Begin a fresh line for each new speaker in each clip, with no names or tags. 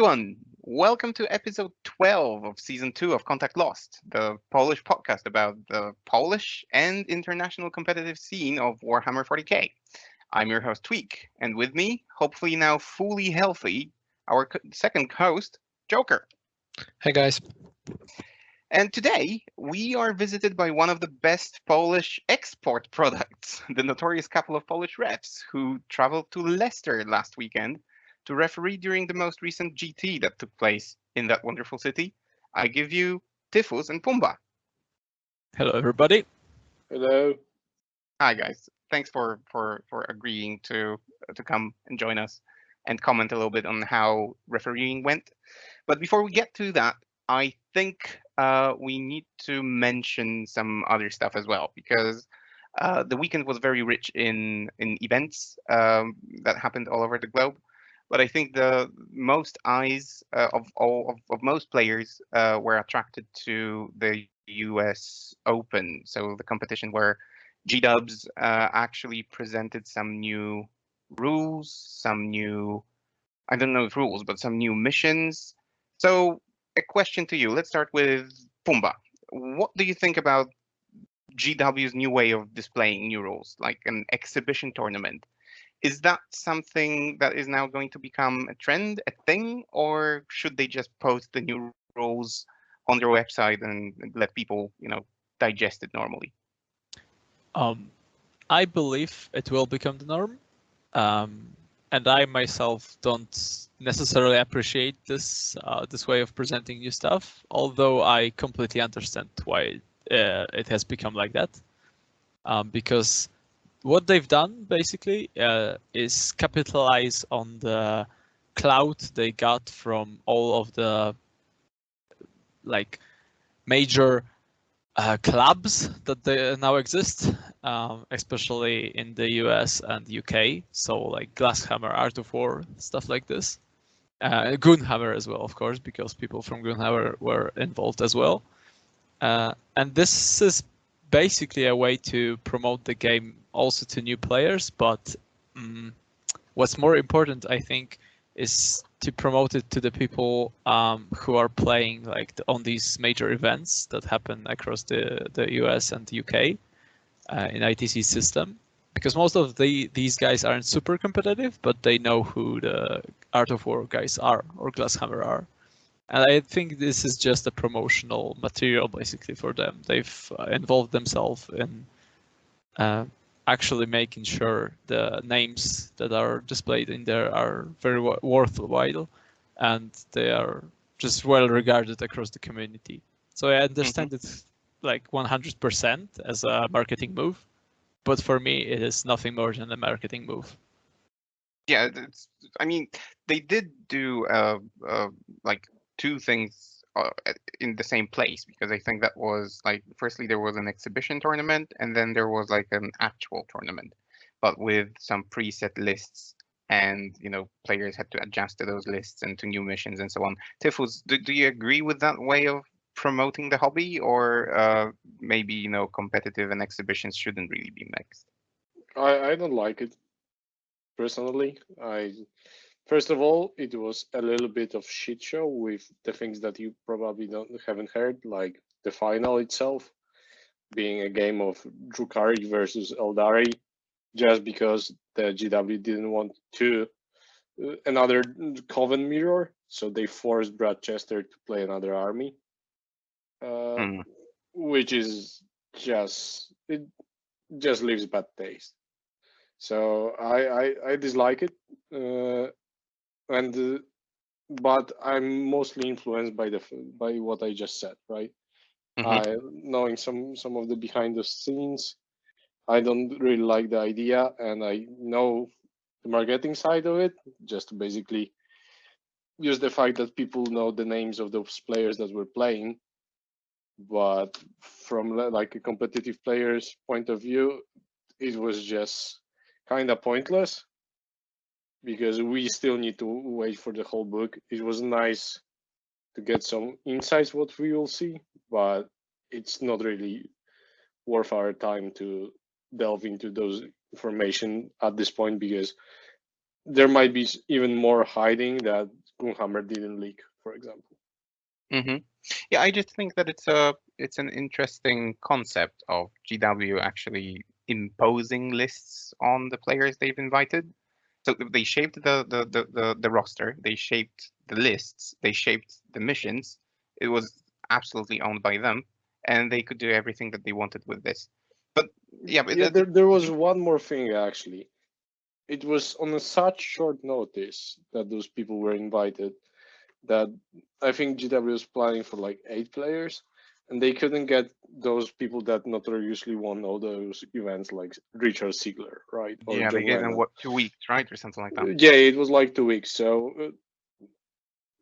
everyone. Welcome to episode 12 of season 2 of Contact Lost, the Polish podcast about the Polish and international competitive scene of Warhammer 40k. I'm your host, Tweak, and with me, hopefully now fully healthy, our second host, Joker.
Hey guys.
And today, we are visited by one of the best Polish export products, the notorious couple of Polish refs who traveled to Leicester last weekend to referee during the most recent GT that took place in that wonderful city. I give you Typhus and Pumba.
Hello everybody.
Hello.
Hi guys. Thanks for agreeing to come and join us and comment a little bit on how refereeing went. But before we get to that, I think we need to mention some other stuff as well, because the weekend was very rich in events that happened all over the globe. But I think the most eyes of most players were attracted to the US Open, so the competition where G-Dubs actually presented some new rules, some new, I don't know if rules, but some new missions. So a question to you. Let's start with Pumba. What do you think about GW's new way of displaying new rules, like an exhibition tournament? Is that something that is now going to become a trend, a thing, or should they just post the new rules on their website and let people, digest it normally?
I believe it will become the norm, and I myself don't necessarily appreciate this way of presenting new stuff, although I completely understand why it has become like that, because what they've done basically is capitalize on the clout they got from all of the major clubs that they now exist, especially in the US and UK. So like Glasshammer, Art of War, stuff like this. Goonhammer as well, of course, because people from Goonhammer were involved as well. And this is basically a way to promote the game also to new players. But what's more important, I think, is to promote it to the people who are playing on these major events that happen across the US and the UK in ITC system, because most of these guys aren't super competitive, but they know who the Art of War guys are or Glasshammer are. And I think this is just a promotional material basically for them. They've involved themselves in actually making sure the names that are displayed in there are very worthwhile, and they are just well regarded across the community. So I understand it like 100% as a marketing move, but for me it is nothing more than a marketing move.
Yeah, they did do like two things in the same place, because I think that was firstly there was an exhibition tournament, and then there was an actual tournament, but with some preset lists, and players had to adjust to those lists and to new missions and so on. Typhus, do you agree with that way of promoting the hobby, or maybe competitive and exhibitions shouldn't really be mixed?
I don't like it personally. First of all, it was a little bit of shit show with the things that you probably haven't heard, like the final itself being a game of Drukhari versus Eldari, just because the GW didn't want another Coven mirror, so they forced Brad Chester to play another army, which is just leaves bad taste. So I dislike it. But I'm mostly influenced by what I just said, right? Knowing some of the behind the scenes, I don't really like the idea, and I know the marketing side of it, just to basically use the fact that people know the names of those players that we're playing. But from a competitive player's point of view, it was just kind of pointless, because we still need to wait for the whole book. It was nice to get some insights what we will see, but it's not really worth our time to delve into those information at this point, because there might be even more hiding that Gloomhammer didn't leak, for example.
Yeah, I just think that it's an interesting concept of GW actually imposing lists on the players they've invited. So they shaped the roster, they shaped the lists, they shaped the missions. It was absolutely owned by them, and they could do everything that they wanted with this. But yeah,
There was one more thing actually. It was on such short notice that those people were invited that I think GW was planning for like 8 players, and they couldn't get those people that notoriously won all those events, like Richard Siegler, right? Or
yeah, they
John
gave them
Lennon.
what, 2 weeks, right, or something like that.
Yeah, it was like 2 weeks. So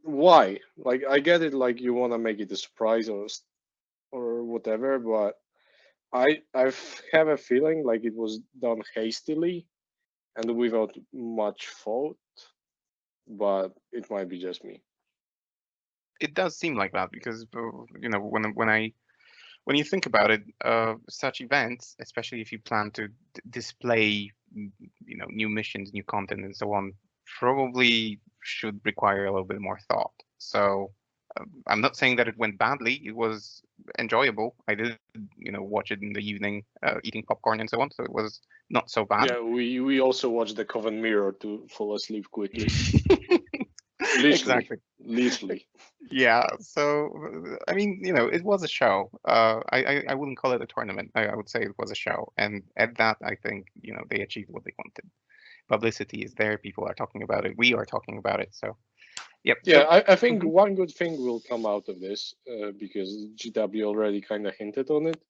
why? Like, I get it, like you want to make it a surprise or whatever, but I have a feeling like it was done hastily and without much thought, but it might be just me.
It does seem like that because you know when you think about it, such events, especially if you plan to display, you know, new missions, new content, and so on, probably should require a little bit more thought. So I'm not saying that it went badly. It was enjoyable. I did, you know, watch it in the evening, eating popcorn and so on. So it was not so bad.
Yeah, we also watched the Coven Mirror to fall asleep quickly.
Exactly.
Literally.
Yeah. So I mean, you know, it was a show. I wouldn't call it a tournament. I would say it was a show, and at that, I think, you know, they achieved what they wanted. Publicity is there. People are talking about it. We are talking about it. So, yep.
Yeah,
So,
I think one good thing will come out of this, because GW already kind of hinted on it,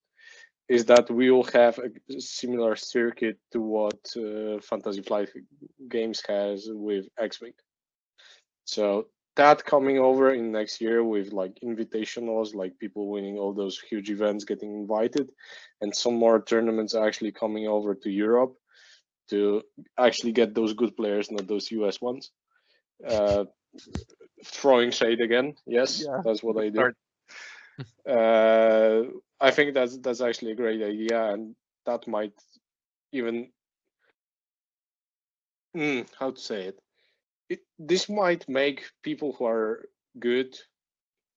is that we will have a similar circuit to what Fantasy Flight Games has with X-Wing. So that coming over in next year with like invitationals, like people winning all those huge events getting invited, and some more tournaments actually coming over to Europe to actually get those good players, not those US ones. Throwing shade again, yes,
yeah,
that's what I do.
start.
I think that's actually a great idea, and that might even how to say it. This might make people who are good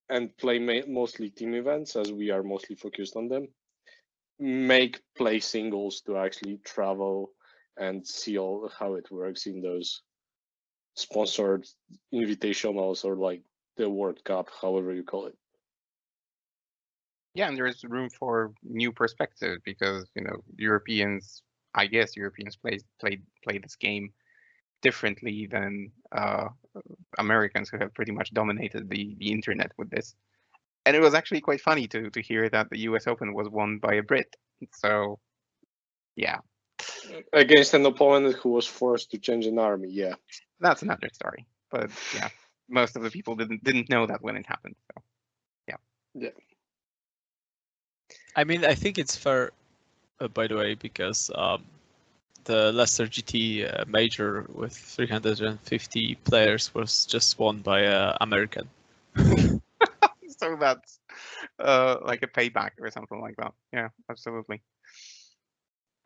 and play mostly team events, as we are mostly focused on them, make play singles to actually travel and see all how it works in those sponsored invitationals or like the World Cup, however you call it.
Yeah, and there is room for new perspective because, you know, Europeans, I guess Europeans play this game differently than Americans who have pretty much dominated the internet with this. And it was actually quite funny to hear that the US Open was won by a Brit. So, yeah,
Against an opponent who was forced to change an army, yeah.
that's another story. But yeah, most of the people didn't know that when it happened. So,
Yeah.
I mean, I think it's fair, by the way, because the Leicester GT major with 350 players was just won by an American.
so that's like a payback or something like that. Yeah, absolutely.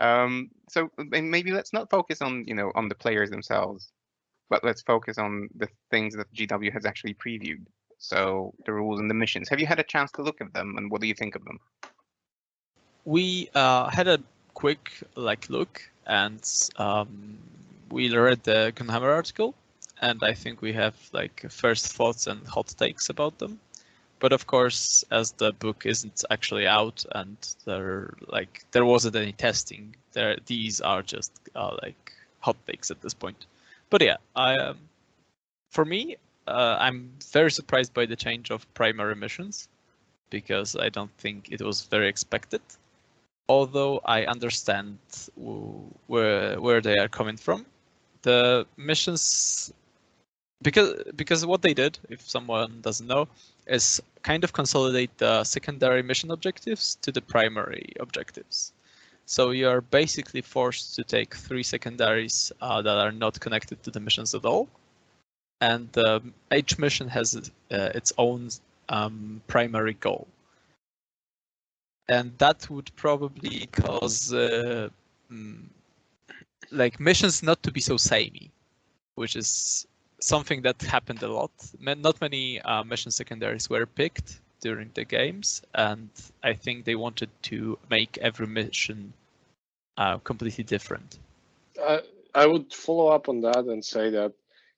So maybe let's not focus on, you know, on the players themselves, but let's focus on the things that GW has actually previewed. So the rules and the missions. Have you had a chance to look at them, and what do you think of them?
We had a quick look, and we read the Gunhammer article, and I think we have like first thoughts and hot takes about them. But of course, as the book isn't actually out and there wasn't any testing, these are just like hot takes at this point. But yeah, for me, I'm very surprised by the change of primary missions because I don't think it was very expected. Although I understand where they are coming from, the missions, because what they did, if someone doesn't know, is kind of consolidate the secondary mission objectives to the primary objectives. So you're basically forced to take 3 secondaries that are not connected to the missions at all, and each mission has its own primary goal. And that would probably cause like missions not to be so samey, which is something that happened a lot. Not many mission secondaries were picked during the games, and I think they wanted to make every mission completely different.
I would follow up on that and say that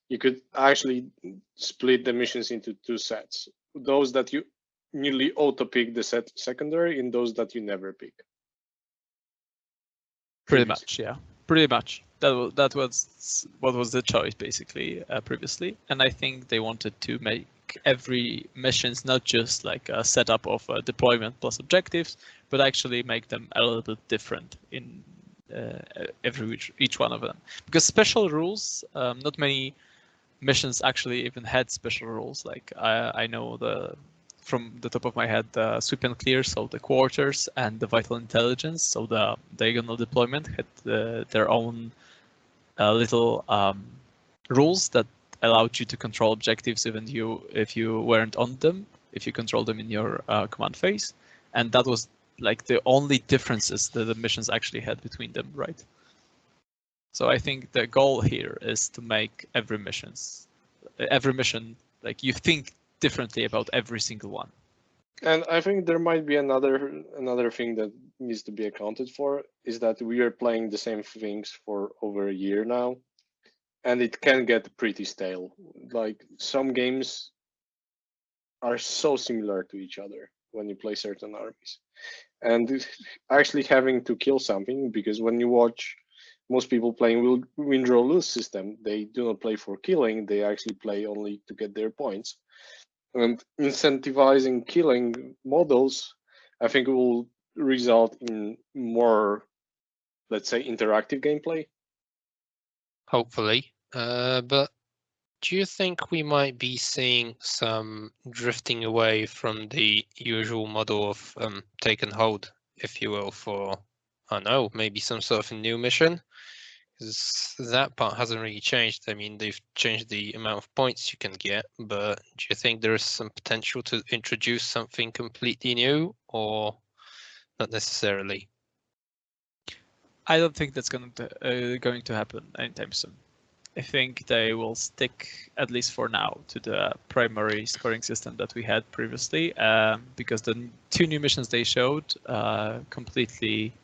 you could actually split the missions into two sets. Those that you nearly auto-pick the set secondary and those that you never pick.
Pretty much, yeah. Pretty much. That was what was the choice basically previously, and I think they wanted to make every missions not just like a setup of a deployment plus objectives, but actually make them a little bit different in each one of them. Because special rules, not many missions actually even had special rules. Like I know from the top of my head, the sweep and clear, so the quarters, and the vital intelligence, so the diagonal deployment had their own little rules that allowed you to control objectives even if you weren't on them, if you control them in your command phase, and that was like the only differences that the missions actually had between them, right? So I think the goal here is to make every mission like you think differently about every single one.
And I think there might be another thing that needs to be accounted for is that we are playing the same things for over a year now, and it can get pretty stale. Like some games are so similar to each other when you play certain armies, and actually having to kill something, because when you watch most people playing win draw lose system, they do not play for killing, they actually play only to get their points. And incentivizing killing models, I think, will result in more, let's say, interactive gameplay.
Hopefully. But do you think we might be seeing some drifting away from the usual model of take and hold, if you will, for, I don't know, maybe some sort of a new mission? Because that part hasn't really changed. I mean, they've changed the amount of points you can get, but do you think there is some potential to introduce something completely new, or not necessarily?
I don't think that's going to happen anytime soon. I think they will stick, at least for now, to the primary scoring system that we had previously, because the two new missions they showed completely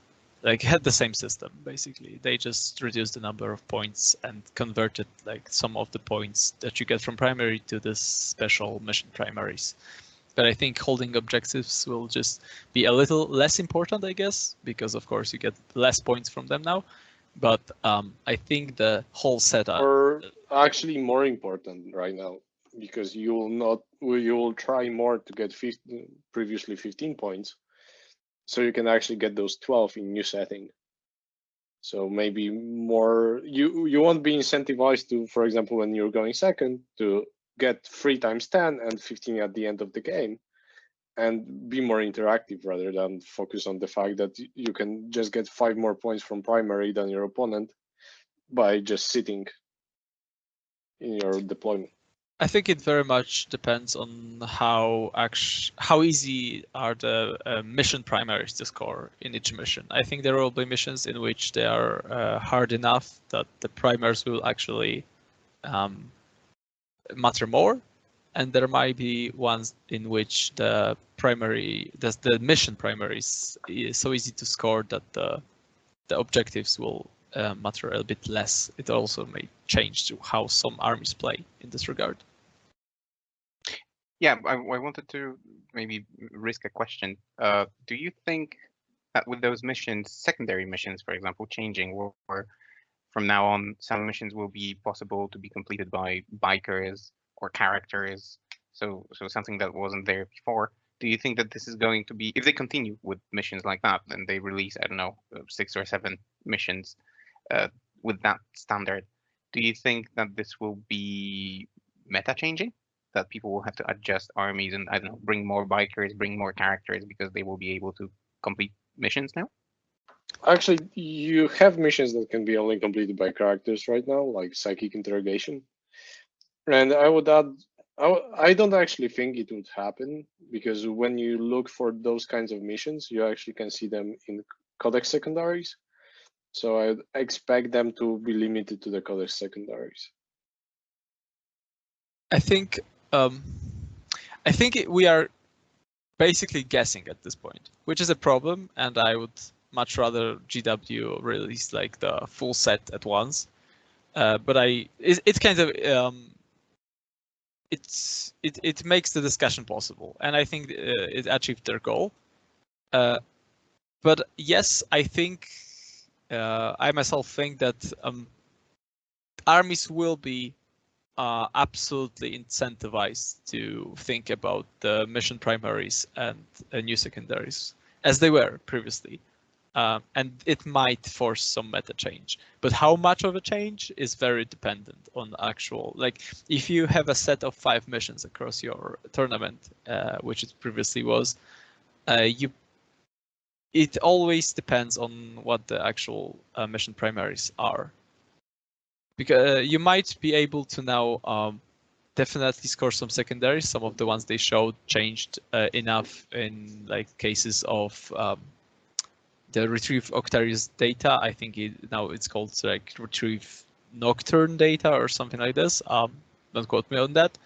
had the same system. Basically, they just reduced the number of points and converted like some of the points that you get from primary to this special mission primaries. But I think holding objectives will just be a little less important, I guess, because of course you get less points from them now. But I think the whole setup,
or actually more important right now, because you will try more to get previously 15 points, so you can actually get those 12 in new setting. So maybe more, you won't be incentivized to, for example, when you're going second, to get 3 times 10 and 15 at the end of the game, and be more interactive rather than focus on the fact that you can just get 5 more points from primary than your opponent by just sitting in your deployment.
I think it very much depends on how easy are the mission primaries to score in each mission. I think there will be missions in which they are hard enough that the primaries will actually matter more, and there might be ones in which the mission primaries is so easy to score that the objectives will matter a bit less. It also may change to how some armies play in this regard.
Yeah, I wanted to maybe risk a question. Do you think that with those missions, secondary missions, for example, changing, or from now on, some missions will be possible to be completed by bikers or characters, so something that wasn't there before? Do you think that this is going to be, if they continue with missions like that, and they release, I don't know, 6 or 7 missions with that standard, do you think that this will be meta changing? That people will have to adjust armies and, I don't know, bring more bikers, bring more characters because they will be able to complete missions now?
Actually, you have missions that can be only completed by characters right now, like psychic interrogation. And I would add, I don't actually think it would happen, because when you look for those kinds of missions, you actually can see them in codex secondaries. So I expect them to be limited to the codex secondaries.
I think we are basically guessing at this point, which is a problem, and I would much rather GW release like the full set at once. But it's kind of it makes the discussion possible, and I think it achieved their goal. But yes, I think I myself think that armies will be absolutely incentivized to think about the mission primaries and new secondaries as they were previously. And it might force some meta change, but how much of a change is very dependent on actual, like if you have a set of 5 missions across your tournament, which it previously was, it always depends on what the actual mission primaries are. Because you might be able to now definitely score some secondaries. Some of the ones they showed changed enough in like cases of the retrieve Octarius data. I think now it's called like retrieve Nocturne data or something like this. Don't quote me on that,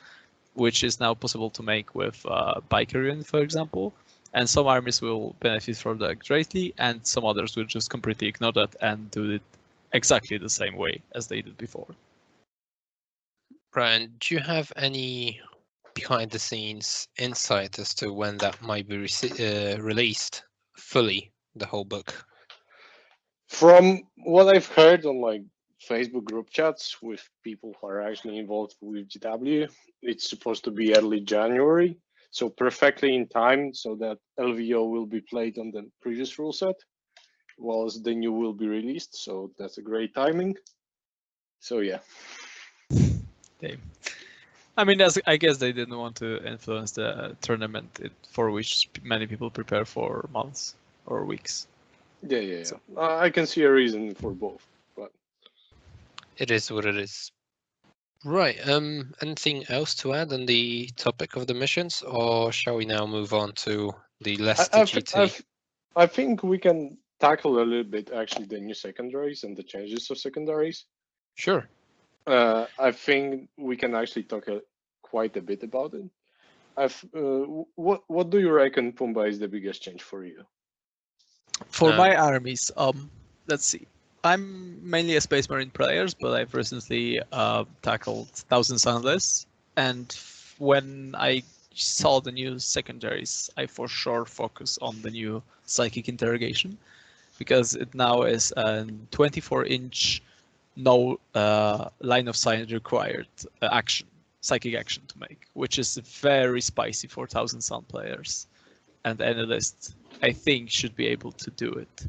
which is now possible to make with Bikerian, for example. And some armies will benefit from that greatly, and some others will just completely ignore that and do it exactly the same way as they did before.
Brian, do you have any behind the scenes insight as to when that might be released fully, the whole book?
From what I've heard on like Facebook group chats with people who are actually involved with GW, it's supposed to be early January, so perfectly in time so that LVO will be played on the previous rule set, whilst the new will be released. So that's a great timing. So yeah.
I mean, I guess they didn't want to influence the tournament for which many people prepare for months or weeks.
Yeah. So I can see a reason for both, but
it is what it is. Right. Anything else to add on the topic of the missions, or shall we now move on to the Leicester GT?
I think we can tackle a little bit actually the new secondaries and the changes of secondaries.
Sure.
I think we can actually talk quite a bit about it. What do you reckon, Pumba, is the biggest change for you?
For my armies, let's see. I'm mainly a Space Marine player, but I've recently tackled Thousand Sunless, and when I saw the new secondaries, I for sure focus on the new Psychic Interrogation, because it now is a 24-inch no line of sight required psychic action to make, which is very spicy for Thousand Sun players, and any list I think should be able to do it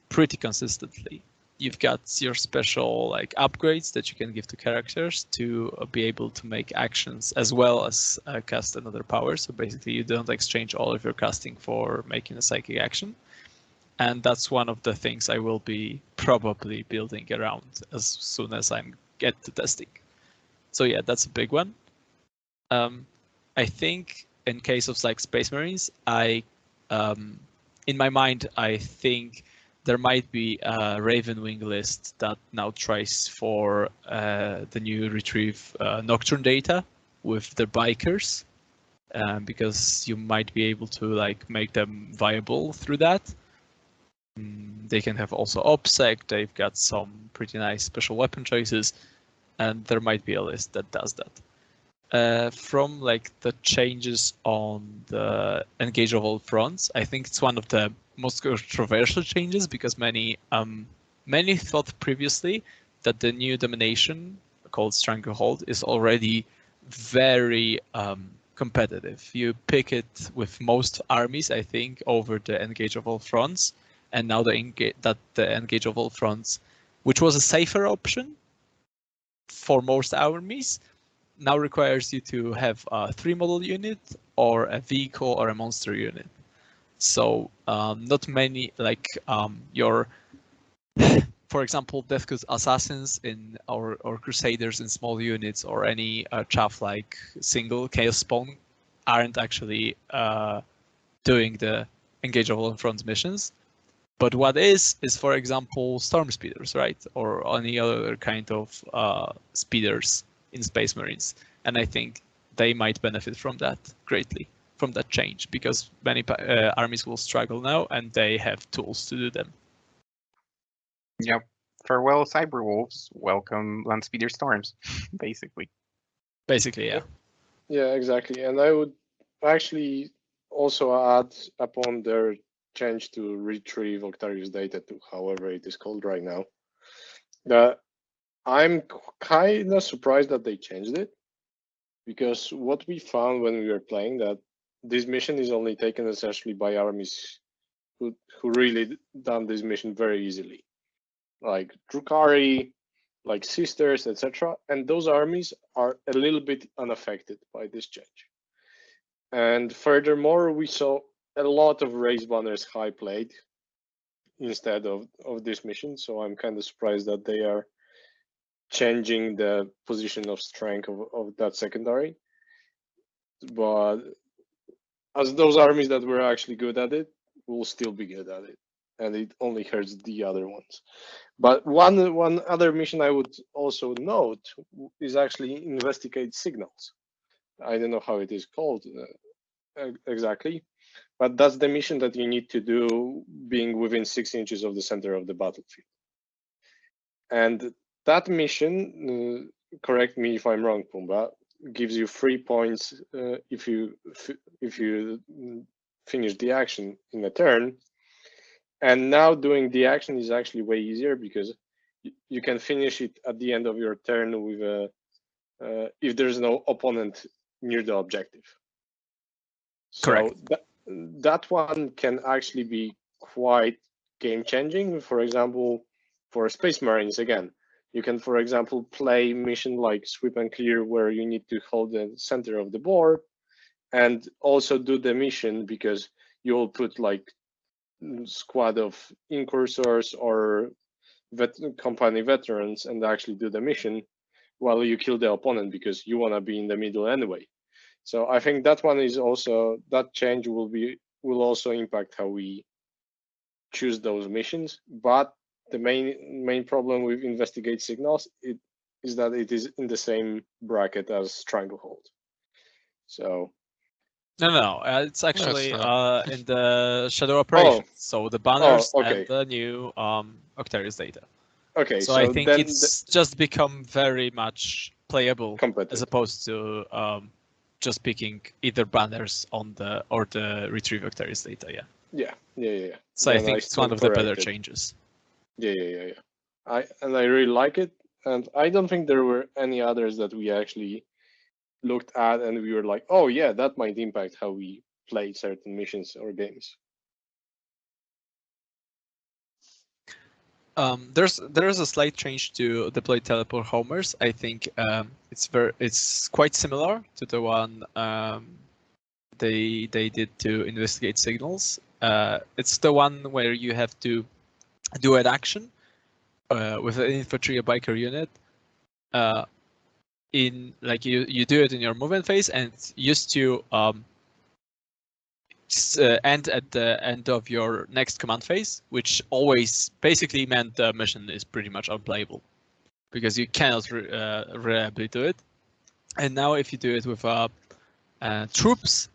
pretty consistently. You've got your special like upgrades that you can give to characters to be able to make actions as well as cast another power. So basically you don't exchange all of your casting for making a psychic action. And that's one of the things I will be probably building around as soon as I get to testing. So yeah, that's a big one. I think in case of like Space Marines, in my mind, I think there might be a Ravenwing list that now tries for the new retrieve Nocturne data with the bikers, because you might be able to like make them viable through that. They can have also OPSEC, they've got some pretty nice special weapon choices, and there might be a list that does that. From like the changes on the engage of all fronts, I think it's one of the most controversial changes, because many thought previously that the new domination called Stranglehold is already very competitive. You pick it with most armies, I think, over the engage of all fronts. And now the engage of all fronts, which was a safer option for most armies, now requires you to have a 3-model unit or a vehicle or a monster unit. So not many, like your, for example, Deathcoot Assassins or Crusaders in small units, or any chaff like single Chaos Spawn aren't actually doing the engage of all front missions. But what is for example Storm Speeders, right, or any other kind of speeders in Space Marines, and I think they might benefit from that greatly, from that change, because many armies will struggle now, and they have tools to do them.
Yep. Farewell, cyber wolves. Welcome, landspeeder storms. Basically.
Basically, yeah.
Yeah, exactly. And I would actually also add upon their change to retrieve Octarius data to however it is called right now, that I'm kind of surprised that they changed it, because what we found when we were playing, that this mission is only taken essentially by armies who really done this mission very easily, like Drukhari, like Sisters, etc. And those armies are a little bit unaffected by this change. And furthermore, we saw a lot of race banners high played instead of this mission. So I'm kind of surprised that they are changing the position of strength of that secondary. But as those armies that were actually good at it will still be good at it, and it only hurts the other ones. But one other mission I would also note is actually investigate signals. I don't know how it is called exactly, but that's the mission that you need to do being within 6 inches of the center of the battlefield. And that mission, correct me if I'm wrong, Pumba, gives you 3 points if you finish the action in a turn. And now doing the action is actually way easier, because you can finish it at the end of your turn with a if there's no opponent near the objective.
Correct.
So that one can actually be quite game changing. For example, for Space Marines, again, you can, for example, play mission like Sweep and Clear, where you need to hold the center of the board, and also do the mission, because you will put like squad of incursors or company veterans and actually do the mission while you kill the opponent, because you want to be in the middle anyway. So I think that one is also, that change will also impact how we choose those missions. But the main problem with investigate signals is that it is in the same bracket as Stranglehold. So
No, it's actually
not.
in the Shadow Operation. So the banners
okay.
and the new Octarius data.
Okay,
so I think it's just become very much playable as opposed to just picking either banners on the or the retrieve Octarius data. Yeah.
So
I think it's one of the better changes.
Yeah. I really like it, and I don't think there were any others that we actually looked at and we were like, oh yeah, that might impact how we play certain missions or games.
There's a slight change to deploy teleport homers. I think it's quite similar to the one they did to investigate signals. It's the one where you have to do an action with an infantry or biker unit. In like you do it in your movement phase, and it's used to end at the end of your next command phase, which always basically meant the mission is pretty much unplayable because you cannot reliably do it. And now if you do it with a troops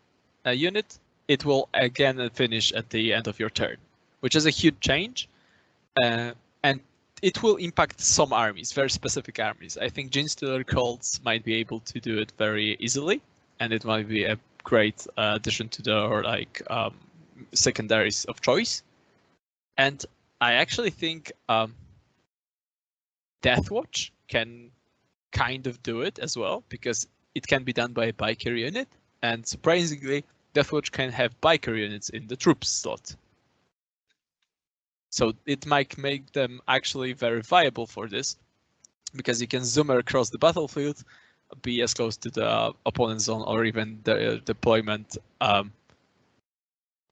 unit, it will again finish at the end of your turn, which is a huge change. And it will impact some armies, very specific armies. I think Genestealer cults might be able to do it very easily, and it might be a great addition to their secondaries of choice. And I actually think Deathwatch can kind of do it as well, because it can be done by a biker unit, and surprisingly, Deathwatch can have biker units in the troops slot. So it might make them actually very viable for this, because you can zoomer across the battlefield, be as close to the opponent zone or even the deployment,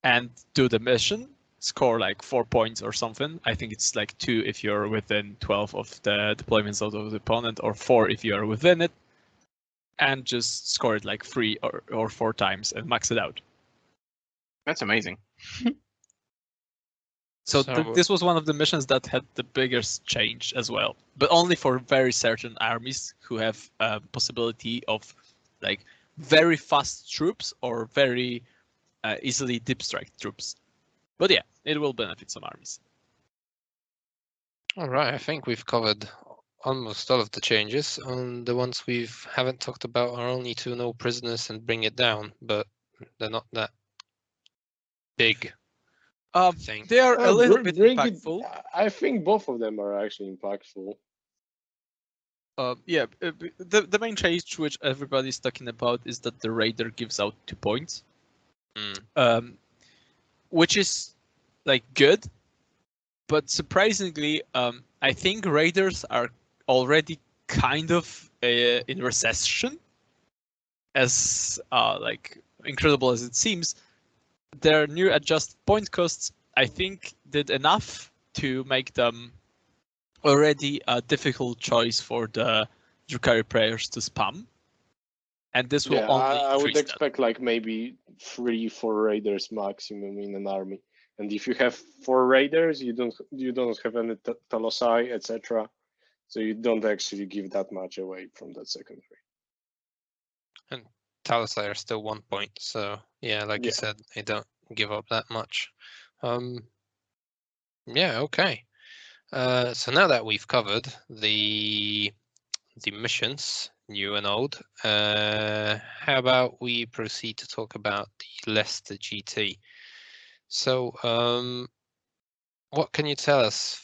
and do the mission, score like 4 points or something. I think it's like 2 if you're within 12 of the deployment zone of the opponent, or 4 if you are within it, and just score it like 3 or 4 times and max it out.
That's amazing.
So this was one of the missions that had the biggest change as well, but only for very certain armies who have a possibility of like very fast troops or very easily deep strike troops. But yeah, it will benefit some armies.
All right, I think we've covered almost all of the changes. The ones we haven't talked about are only to no prisoners and bring it down, but they're not that big. Thing.
They are a little bit
bring
impactful.
I think both of them are actually impactful.
Yeah, the main change which everybody's talking about is that the raider gives out 2 points, which is like good, but surprisingly, I think raiders are already kind of in recession. As like incredible as it seems, their new adjusted point costs, I think, did enough to make them already a difficult choice for the Drukhari players to spam. And this will only
I would
increase
expect like maybe 3-4 raiders maximum in an army. And if you have 4 raiders, you don't have any Talosai, etc. So you don't actually give that much away from that secondary.
And Talosai are still 1 point, so yeah, like you said, they don't give up that much. Yeah, okay. So now that we've covered the missions, new and old, how about we proceed to talk about the Leicester GT? So, what can you tell us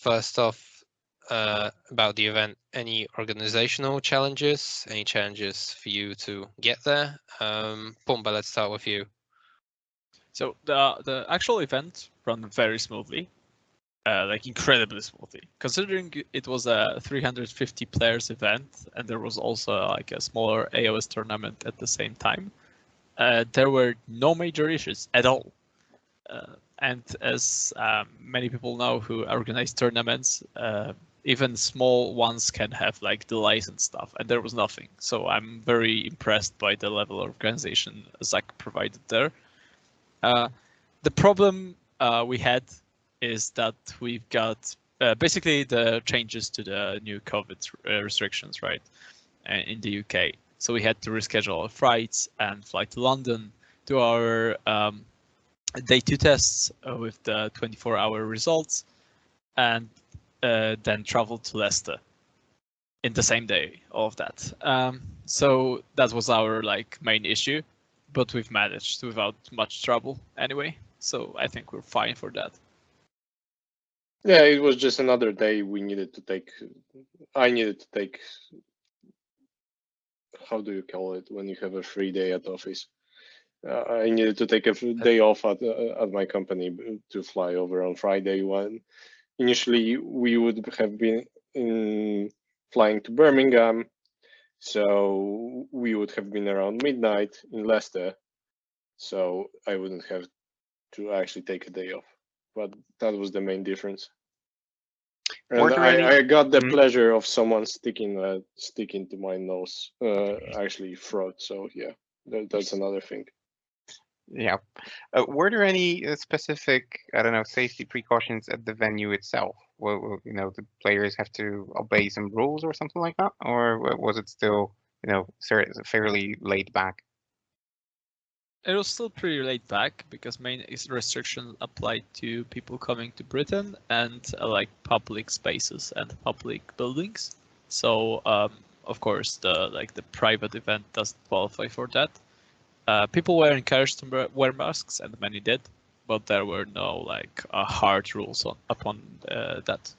first off about the event? Any organizational challenges? Any challenges for you to get there? Pumba, let's start with you.
So the actual event ran very smoothly. Like incredibly smoothly, considering it was a 350 players event and there was also like a smaller AOS tournament at the same time. There were no major issues at all. And as many people know who organize tournaments, even small ones can have like delays and stuff, and there was nothing. So I'm very impressed by the level of organization Zach provided there. The problem we had is that we've got basically the changes to the new COVID restrictions, right, in the UK. So we had to reschedule our flights and fly to London, do our day 2 tests with the 24-hour results, and then travel to Leicester in the same day, all of that. So that was our like main issue, but we've managed without much trouble anyway. So I think we're fine for that.
Yeah, it was just another day we needed to take. I needed to take. How do you call it when you have a free day at office? I needed to take a day off at my company to fly over on Friday. When initially we would have been flying to Birmingham, so we would have been around midnight in Leicester. So I wouldn't have to actually take a day off. But that was the main difference. And I got the pleasure of someone sticking to my nose, actually throat. So yeah, that's another thing.
Yeah. Were there any specific, I don't know, safety precautions at the venue itself? Well, you know, the players have to obey some rules or something like that, or was it still, you know, fairly laid back?
It was still pretty laid back because main restrictions applied to people coming to Britain and like public spaces and public buildings. So of course the private event doesn't qualify for that. People were encouraged to wear masks and many did, but there were no like hard rules upon that.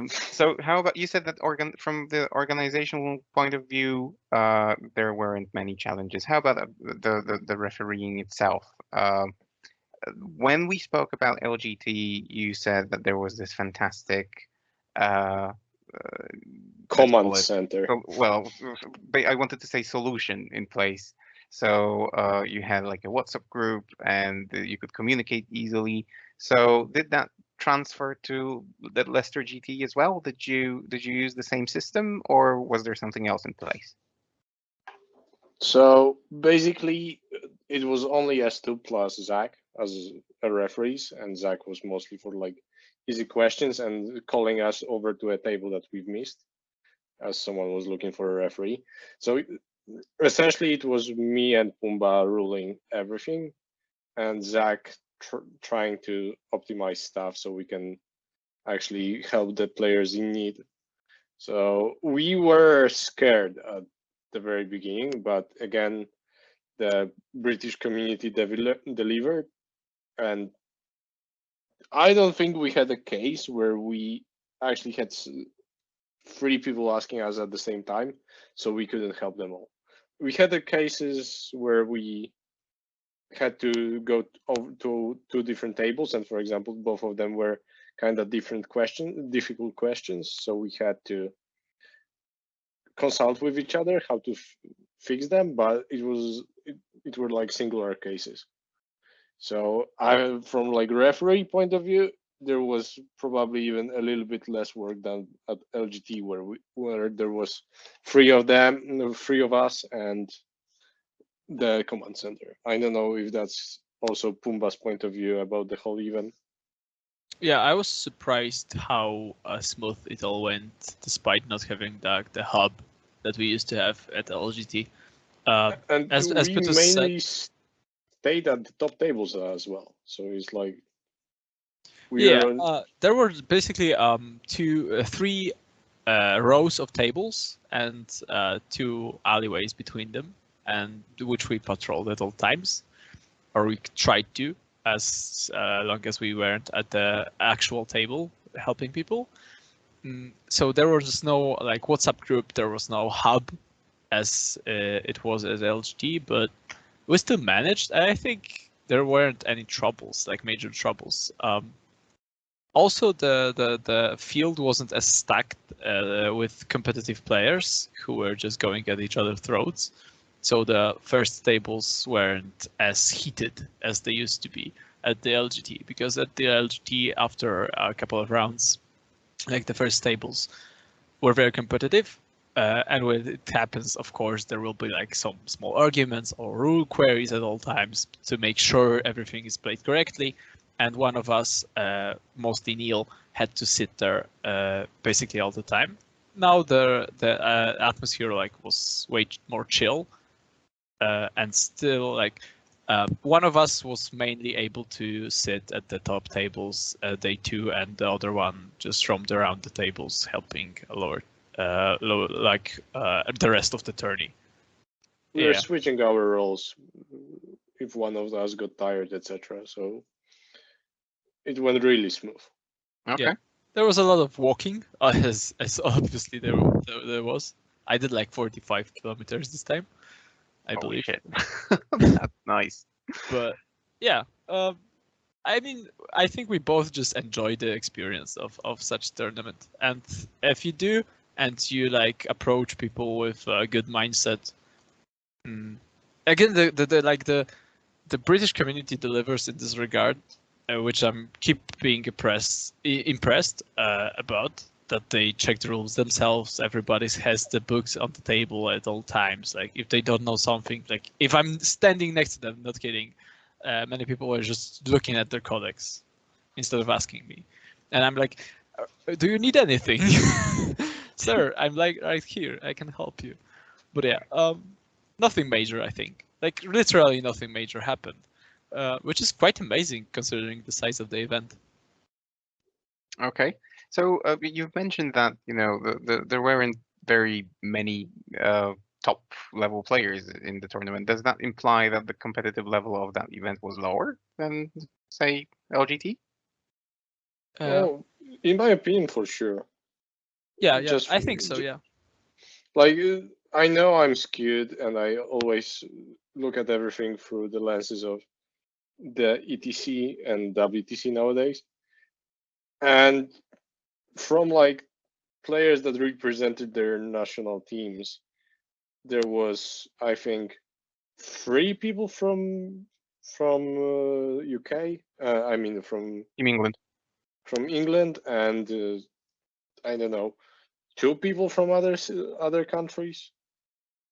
So how about, you said that from the organizational point of view, there weren't many challenges. How about the refereeing itself? When we spoke about LGT, you said that there was this fantastic
command center.
Well, I wanted to say solution in place. So you had like a WhatsApp group and you could communicate easily. So did that transfer to the Leicester GT as well? Did you use the same system, or was there something else in place?
So basically, it was only S2 plus Zach as a referees, and Zach was mostly for like easy questions and calling us over to a table that we've missed, as someone was looking for a referee. So essentially it was me and Pumba ruling everything, and Zach trying to optimize stuff so we can actually help the players in need. So we were scared at the very beginning, but again, the British community delivered, and I don't think we had a case where we actually had 3 people asking us at the same time, so we couldn't help them all. We had the cases where we had to go over to 2 different tables, and for example, both of them were kind of difficult questions, so we had to consult with each other how to fix them, but it were like singular cases. So from like referee point of view, there was probably even a little bit less work done at LGT, where there was 3 of them, 3 of us, and the command center. I don't know if that's also Pumba's point of view about the whole event.
Yeah, I was surprised how smooth it all went, despite not having the hub that we used to have at LGT.
And
as
we
Petrus
mainly
said,
stayed at the top tables as well. So it's like
there were basically 3 rows of tables and 2 alleyways between them, and which we patrolled at all times, or we tried to, as long as we weren't at the actual table helping people. So there was no like WhatsApp group, there was no hub as it was at LGT, but we still managed. I think there weren't any troubles, like major troubles. Also, the field wasn't as stacked with competitive players who were just going at each other's throats. So the first tables weren't as heated as they used to be at the LGT, because at the LGT, after a couple of rounds, like the first tables were very competitive. And when it happens, of course, there will be like some small arguments or rule queries at all times to make sure everything is played correctly. And one of us, mostly Neil, had to sit there basically all the time. Now the atmosphere like was way more chill, and still like one of us was mainly able to sit at the top tables day 2, and the other one just roamed around the tables helping the rest of the tourney.
We were switching our roles if one of us got tired, etc. So it went really smooth.
Okay.
Yeah. There was a lot of walking, as obviously there was. I did like 45 kilometers this time, I believe.
Shit. That's nice.
But yeah, I mean, I think we both just enjoy the experience of such tournament. And if you do, and you like approach people with a good mindset, again, the British community delivers in this regard, which I'm keep being impressed about. That they check the rules themselves. Everybody has the books on the table at all times. Like if they don't know something, like if I'm standing next to them, not kidding, many people are just looking at their codex instead of asking me, and I'm like, "Do you need anything, sir? I'm like right here. I can help you." But yeah, nothing major. I think like literally nothing major happened, which is quite amazing considering the size of the event.
Okay. So you've mentioned that there weren't very many top level players in the tournament. Does that imply that the competitive level of that event was lower than, say, LGT?
Well, in my opinion, for sure.
Yeah, I think so. Yeah.
Like I know I'm skewed, and I always look at everything through the lenses of the ETC and WTC nowadays, and from like players that represented their national teams, there was, I think, 3 people from UK. I mean, from
England.
From England, and I don't know, 2 people from other countries.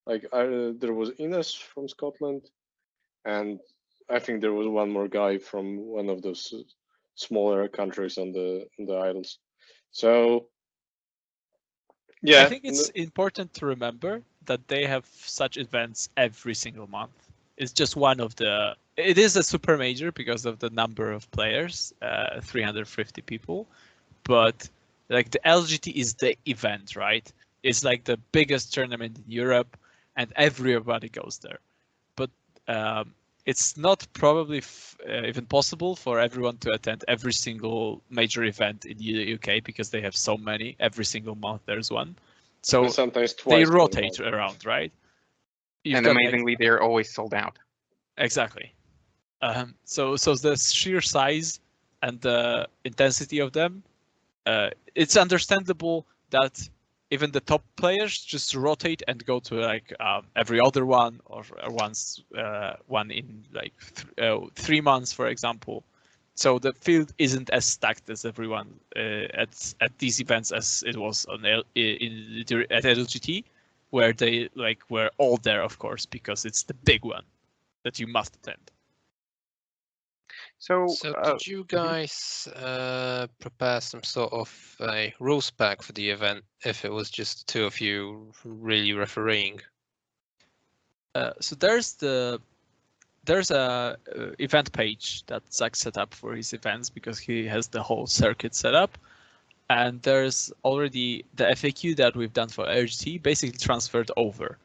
Like there was Ines from Scotland, and I think there was one more guy from one of those smaller countries on the Isles. So yeah,
I think it's important to remember that they have such events every single month. It's just one of the. It is a super major because of the number of players, 350 people, but like the LGT is the event, right? It's like the biggest tournament in Europe, and everybody goes there. But it's not probably even possible for everyone to attend every single major event in the UK because they have so many. Every single month there's one, so
And sometimes
they
twice. per
rotate
month.
around, right?
And amazingly, they're always sold out.
Exactly. So the sheer size and the intensity of them, it's understandable that even the top players just rotate and go to like every other one or once one in like 3 months, for example. So the field isn't as stacked as everyone at these events as it was on at LGT, where they like were all there, of course, because it's the big one that you must attend.
So,
did you guys prepare some sort of a rules pack for the event if it was just the two of you really refereeing?
So there's a event page that Zach set up for his events because he has the whole circuit set up, and there's already the FAQ that we've done for LGT basically transferred over.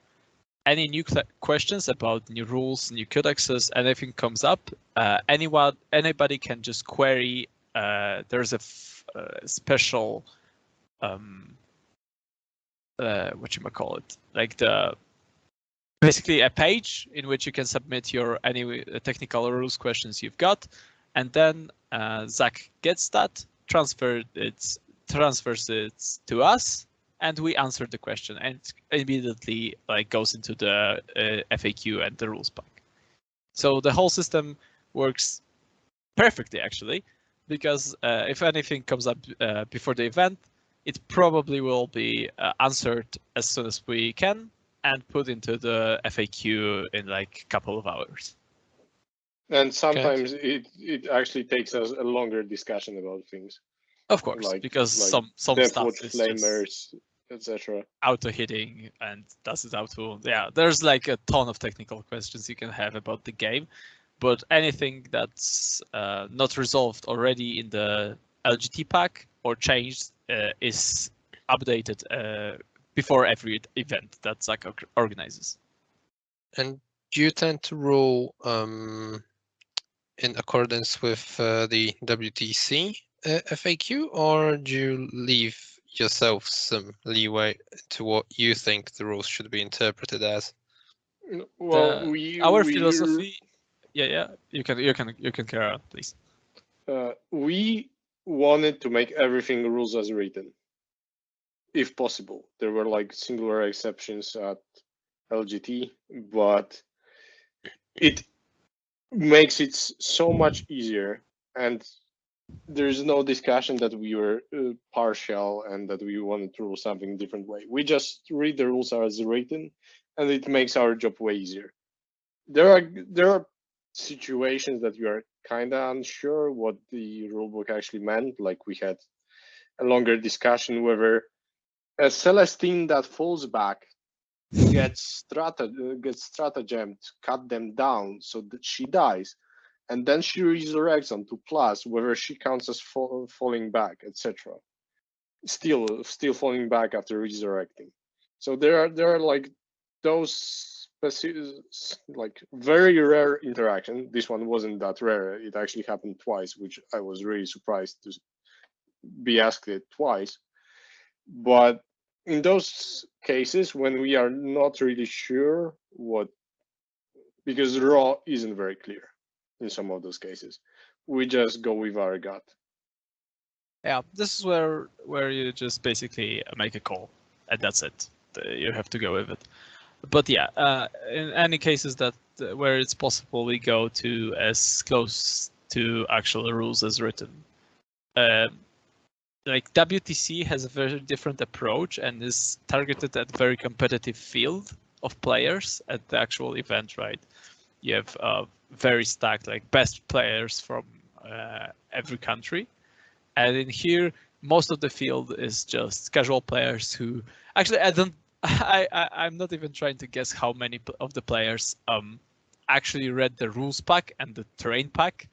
Any new questions about new rules, new codexes, anything comes up, anybody can just query. There's a special, whatchamacallit, like basically a page in which you can submit your any technical rules questions you've got, and then Zach gets that, transfers it to us, and we answer the question, and it immediately like goes into the FAQ and the rules pack. So the whole system works perfectly, actually, because if anything comes up before the event, it probably will be answered as soon as we can and put into the FAQ in like a couple of hours.
And sometimes it actually takes us a longer discussion about things.
Of course, because some stuff is
flamers, etc.
Auto hitting and does it auto. Yeah, there's like a ton of technical questions you can have about the game, but anything that's not resolved already in the LGT pack or changed is updated before every event that Zach organizes.
And do you tend to rule in accordance with the WTC FAQ, or do you leave yourself some leeway to what you think the rules should be interpreted as?
Well,
our philosophy. Yeah. You can carry on, please.
We wanted to make everything rules as written, if possible. There were like singular exceptions at LGT, but it makes it so much easier, and there's no discussion that we were partial and that we wanted to rule something different way. We just read the rules as written, and it makes our job way easier. There are situations that you are kind of unsure what the rulebook actually meant. Like we had a longer discussion whether a Celestine that falls back gets stratagemed, cut them down so that she dies, and then she resurrects on 2+, whether she counts as falling back, etc. Still falling back after resurrecting. So there are like those like very rare interaction. This one wasn't that rare. It actually happened twice, which I was really surprised to be asked it twice. But in those cases when we are not really sure because raw isn't very clear in some of those cases, we just go with our gut.
Yeah, this is where you just basically make a call, and that's it. You have to go with it. But yeah, in any cases that where it's possible, we go to as close to actual rules as written. Like WTC has a very different approach and is targeted at very competitive field of players at the actual event, right? You have very stacked, like best players from every country. And in here, most of the field is just casual players who actually I'm not even trying to guess how many of the players actually read the rules pack and the terrain pack.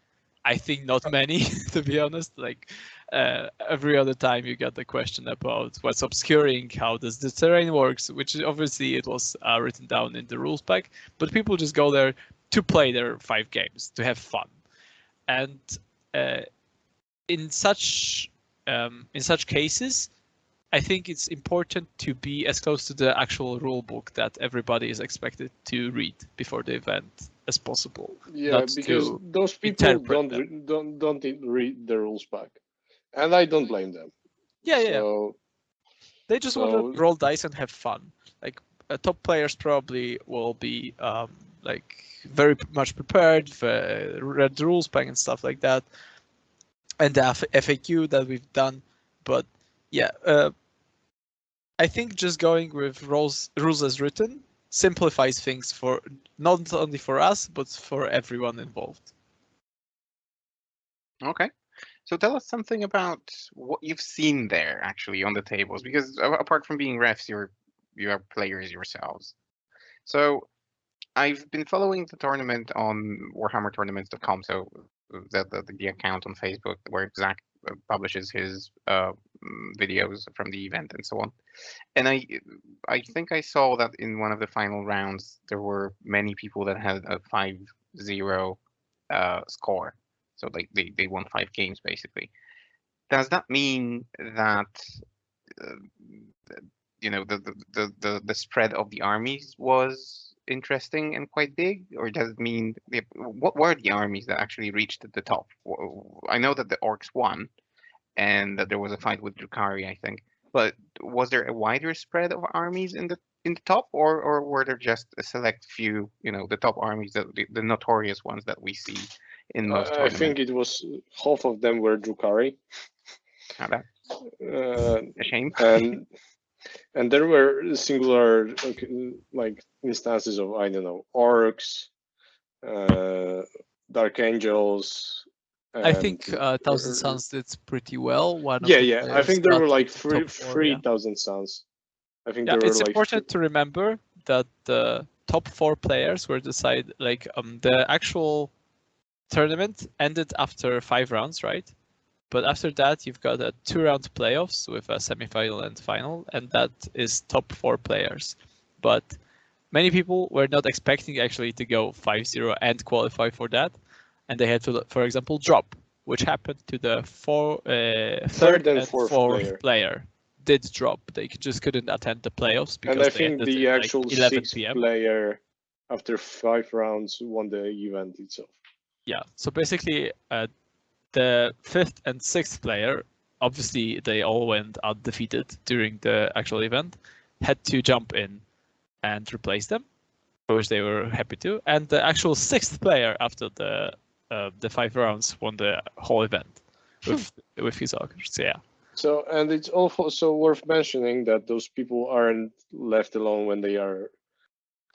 I think not many, to be honest. Like every other time you get the question about what's obscuring, how does the terrain works, which obviously it was written down in the rules pack, but people just go there to play their 5 games, to have fun. And in such cases, I think it's important to be as close to the actual rule book that everybody is expected to read before the event as possible.
Yeah, because those people don't read the rules pack, and I don't blame them.
Yeah. They just want to roll dice and have fun. Like top players probably will be like very much prepared, read the rules pack and stuff like that, and the FAQ that we've done. But yeah, I think just going with rules as written simplifies things for not only for us but for everyone involved.
Okay, so tell us something about what you've seen there actually on the tables, because apart from being refs, you are players yourselves. So I've been following the tournament on warhammertournaments.com, so the account on Facebook where Zach publishes his videos from the event and so on. And I think I saw that in one of the final rounds there were many people that had a 5-0 score, so like they won 5 games basically. Does that mean that you know the spread of the armies was interesting and quite big, or does it mean what were the armies that actually reached the top? I know that the Orks won, and that there was a fight with Drukhari, I think. But was there a wider spread of armies in the top, or were there just a select few, the top armies, the notorious ones that we see in most tournaments?
I think it was half of them were Drukhari.
That's a shame.
And there were singular like instances of, I don't know, Orks, Dark Angels.
I think Thousand Suns did pretty well.
Yeah. I think there were like 3,000 Suns. I think there were
it's important to remember that the top 4 players were decided. Like the actual tournament ended after 5 rounds, right? But after that, you've got a 2-round playoffs with a semifinal and final, and that is top 4 players. But many people were not expecting actually to go 5-0 and qualify for that, and they had to, for example, drop, which happened to the third and fourth player. Did drop. They just couldn't attend the playoffs because
and I think the actual
like 11
6th
PM.
player after 5 rounds won the event itself.
Yeah. So basically, the 5th and 6th player, obviously they all went undefeated during the actual event, had to jump in and replace them, for which they were happy to. And the actual 6th player after the 5 rounds won the whole event with his Orks. So, yeah.
So, and it's also worth mentioning that those people aren't left alone when they are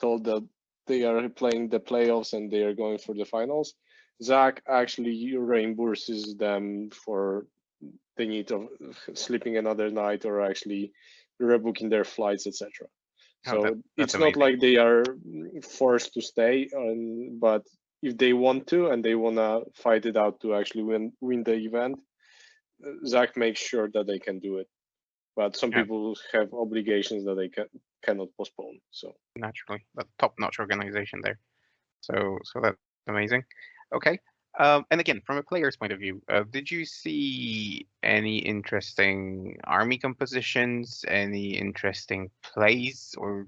told that they are playing the playoffs and they are going for the finals. Zach actually reimburses them for the need of sleeping another night or actually rebooking their flights, etc. So it's not like they are forced to stay, but if they want to and they want to fight it out to actually win the event, Zach makes sure that they can do it. But some people have obligations that they cannot postpone. So
naturally, a top-notch organization there. So that's amazing. Okay. And again, from a player's point of view, did you see any interesting army compositions, any interesting plays, or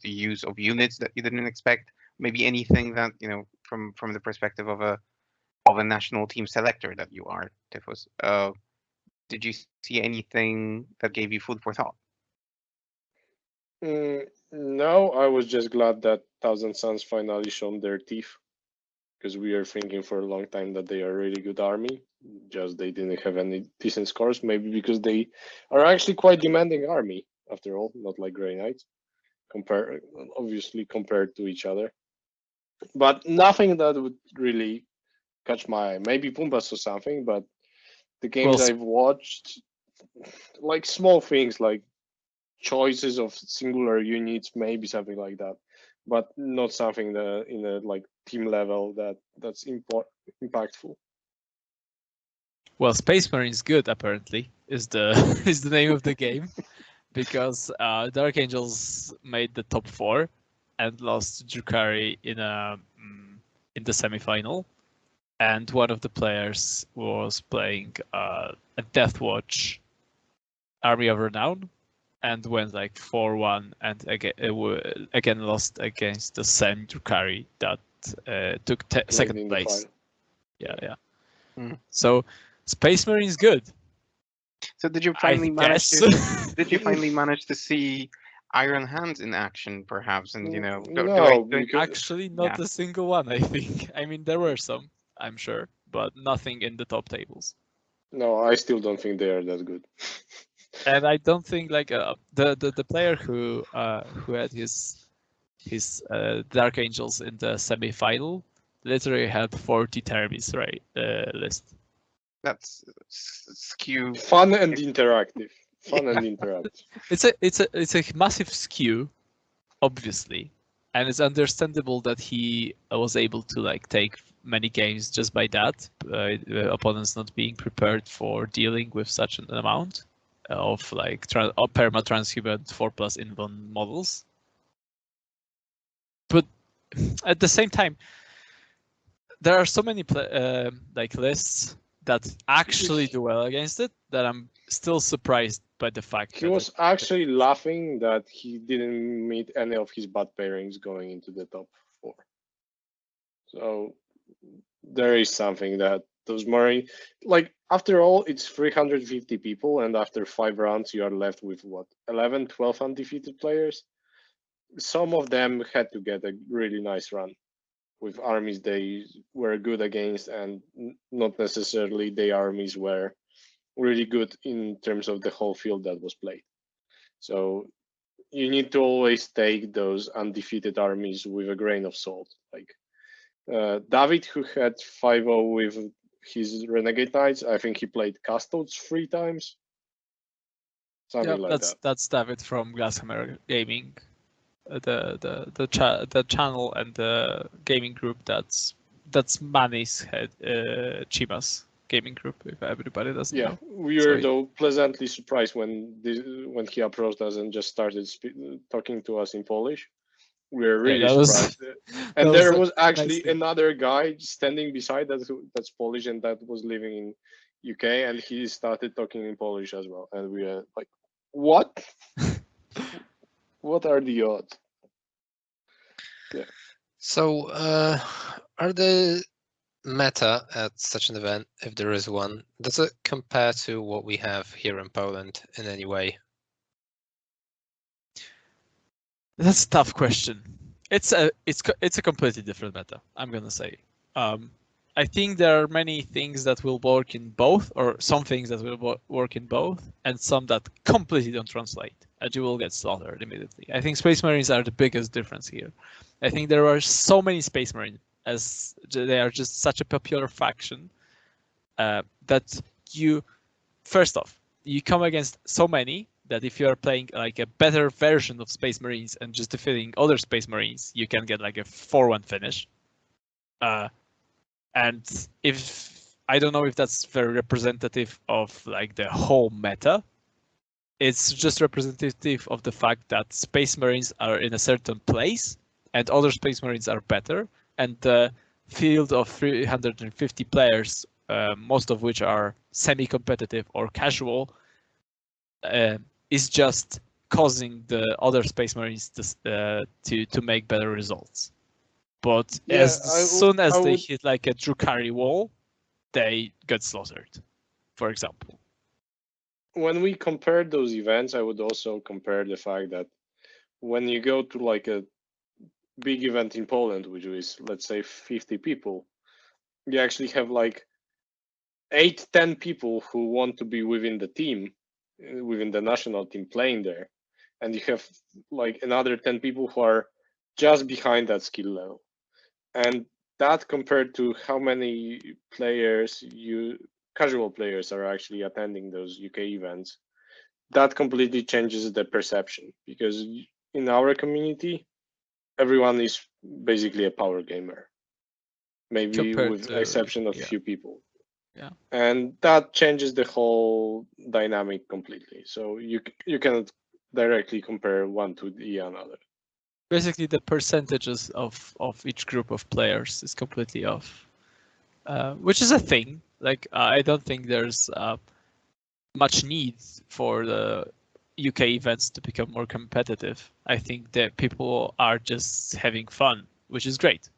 the use of units that you didn't expect? Maybe anything that from the perspective of a national team selector that you are, Typhus. Did you see anything that gave you food for thought?
No, I was just glad that Thousand Suns finally shown their teeth, because we are thinking for a long time that they are a really good army. Just they didn't have any decent scores, maybe because they are actually quite demanding army after all, not like Grey Knights, obviously compared to each other. But nothing that would really catch my eye. Maybe Pumba saw something, but the games I've watched, like small things like choices of singular units, maybe something like that, but not something that in a like team level that's impactful.
Well, Space Marine is good apparently is the is the name of the game, because Dark Angels made the top 4 and lost to Drukhari in the semifinal, and one of the players was playing a Deathwatch Army of Renown and went like 4-1, and again lost against the same Drukhari that took second place. Yeah. So Space Marine is good.
So did you finally manage to see Iron Hands in action, perhaps, and
actually not a single one. I think. I mean, there were some, I'm sure, but nothing in the top tables.
No, I still don't think they are that good.
And I don't think like the player who had his Dark Angels in the semi-final literally had 40 Tyranids list.
That's skew.
Fun and interactive.
It's a massive skew, obviously, and it's understandable that he was able to like take many games just by that. Opponents not being prepared for dealing with such an amount of like perma transhuman 4+ invuln models. But at the same time, there are so many like lists that actually do well against it that I'm still surprised by the fact
he was actually laughing that he didn't meet any of his bad pairings going into the top 4. So there is something that those Marine, like after all, it's 350 people, and after 5 rounds, you are left with what, 11, 12 undefeated players. Some of them had to get a really nice run with armies they were good against, and not necessarily the armies were really good in terms of the whole field that was played. So you need to always take those undefeated armies with a grain of salt. Like David, who had 5-0 with his Renegade Knights, I think he played Custodes 3 times. Something like that.
That's David from Glasshammer Gaming. The channel and the gaming group that's Manny's head Chima's gaming group, if everybody doesn't know.
We were though pleasantly surprised when he approached us and just started talking to us in Polish. We were really surprised. And there was actually another guy standing beside that's Polish and that was living in UK, and he started talking in Polish as well. And we were like, what? What are the odds? Yeah.
So, are the meta at such an event, if there is one, does it compare to what we have here in Poland in any way?
That's a tough question. It's a completely different meta, I'm gonna say. I think there are many things that will work in both, or some things that will work in both, and some that completely don't translate, and you will get slaughtered immediately. I think Space Marines are the biggest difference here. I think there are so many Space Marines, as they are just such a popular faction, that first off, you come against so many that if you are playing like a better version of Space Marines and just defeating other Space Marines, you can get like a 4-1 finish. And if I don't know if that's very representative of like the whole meta, it's just representative of the fact that Space Marines are in a certain place and other Space Marines are better, and the field of 350 players, most of which are semi-competitive or casual, is just causing the other Space Marines to make better results. But as soon as they hit like a Drukhari wall, they get slaughtered, for example.
When we compare those events, I would also compare the fact that when you go to like a big event in Poland, which is, let's say, 50 people, you actually have like 8-10 people who want to be within the team, within the national team playing there. And you have like another 10 people who are just behind that skill level. And that compared to how many players casual players are actually attending those UK events, that completely changes the perception, because in our community, everyone is basically a power gamer, maybe
Compared
with
to-
exception of
yeah.
few people.
Yeah.
And that changes the whole dynamic completely. So you cannot directly compare one to the another.
Basically, the percentages of each group of players is completely off, which is a thing. Like I don't think there's much need for the UK events to become more competitive. I think that people are just having fun, which is great.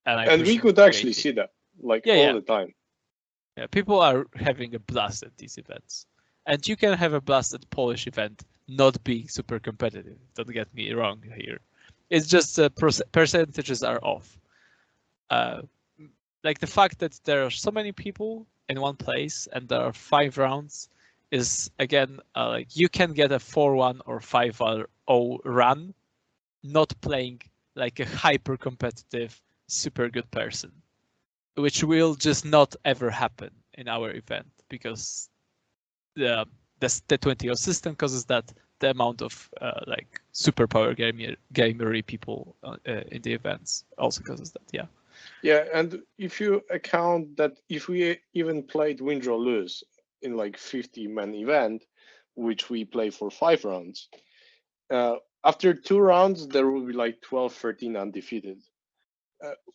And I
And we
appreciate
could actually
creating-
see that, like
Yeah,
all
yeah.
the time.
Yeah, people are having a blast at these events. And you can have a blast at Polish event not being super competitive. Don't get me wrong here. It's just percentages are off. Like the fact that there are so many people in one place and there are 5 rounds is again like you can get a 4-1 or 5-0 run not playing like a hyper competitive super good person, which will just not ever happen in our event because the 20 system causes that. The amount of like superpower gamery people in the events also causes that. Yeah.
Yeah, and if you account that if we even played win, draw, lose in like 50-man event, which we play for 5 rounds, after 2 rounds there will be like 12, 13 undefeated,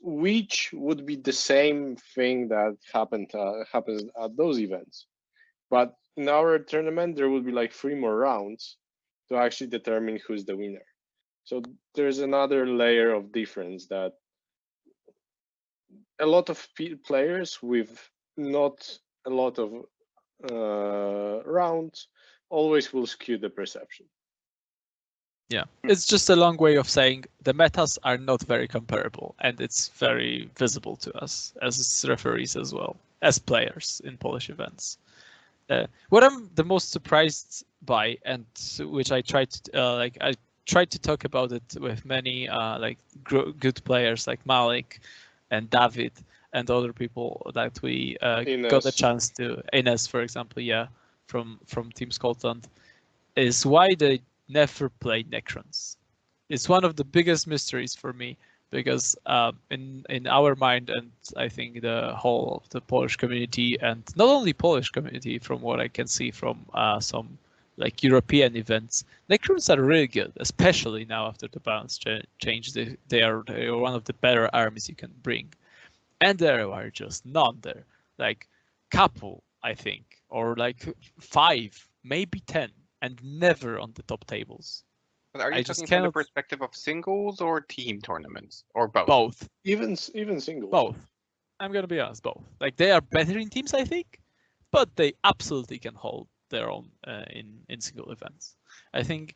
which would be the same thing that happens at those events. But in our tournament there will be like 3 more rounds to actually determine who's the winner. So there's another layer of difference that a lot of players with not a lot of rounds always will skew the perception.
Yeah, it's just a long way of saying the metas are not very comparable, and it's very visible to us as referees as well as players in Polish events. What I'm the most surprised by, and which I tried to I tried to talk about it with many like good players like Malik and David and other people that we got a chance to. Ines, for example, yeah, from Team Scotland, is why they never played Necrons. It's one of the biggest mysteries for me because in our mind, and I think the whole of the Polish community, and not only Polish community, from what I can see from some like European events, Necrons are really good, especially now after the balance change. They are one of the better armies you can bring, and there are just none there, like couple, I think, or like 5, maybe 10, and never on the top tables.
But are you
I
talking
just
from the
cannot.
perspective of singles or team tournaments or both?
Both.
Even singles.
Both. I'm gonna be honest, both. Like they are better in teams, I think, but they absolutely can hold their own in single events. I think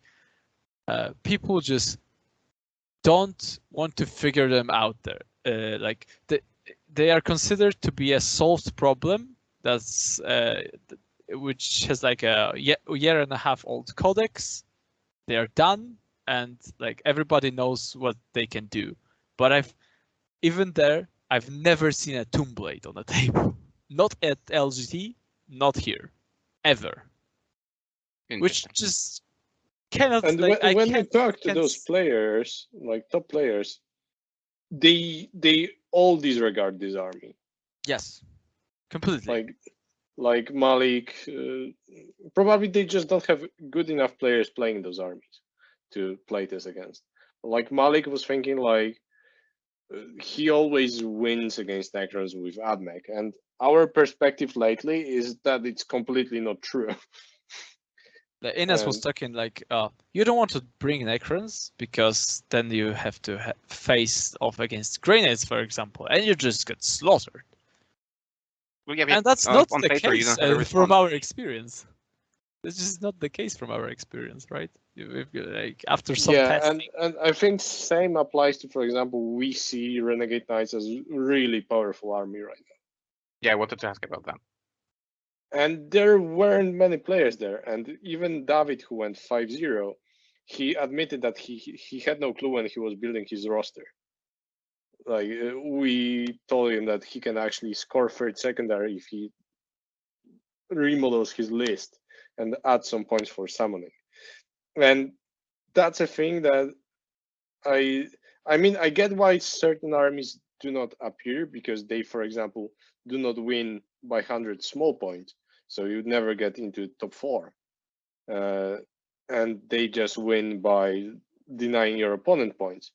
people just don't want to figure them out there. Like they are considered to be a solved problem that's which has like a year and a half old codex. They are done, and like everybody knows what they can do. But I've never seen a Tomb Blade on the table. Not at LGT, not here, ever. Which just cannot.
And
like,
when you talk to those players, like top players, they all disregard this army.
Yes, completely.
Like Malik, probably they just don't have good enough players playing those armies to play this against. Like Malik was thinking like he always wins against Necrons with AdMech, and our perspective lately is that it's completely not true.
The Ines was talking like, you don't want to bring Necrons because then you have to face off against Grenades, for example, and you just get slaughtered.
Well, yeah,
and that's not the
paper,
case from our experience. This is not the case from our experience, right? Like after some testing.
and I think same applies to, for example, we see Renegade Knights as really powerful army right now.
Yeah, I wanted to ask about that.
And there weren't many players there, and even David, who went 5-0, he admitted that he had no clue when he was building his roster. Like we told him that he can actually score third secondary if he remodels his list, and add some points for summoning. And that's a thing that I mean, I get why certain armies do not appear, because they, for example, do not win by 100 small points, so you'd never get into top 4. And they just win by denying your opponent points.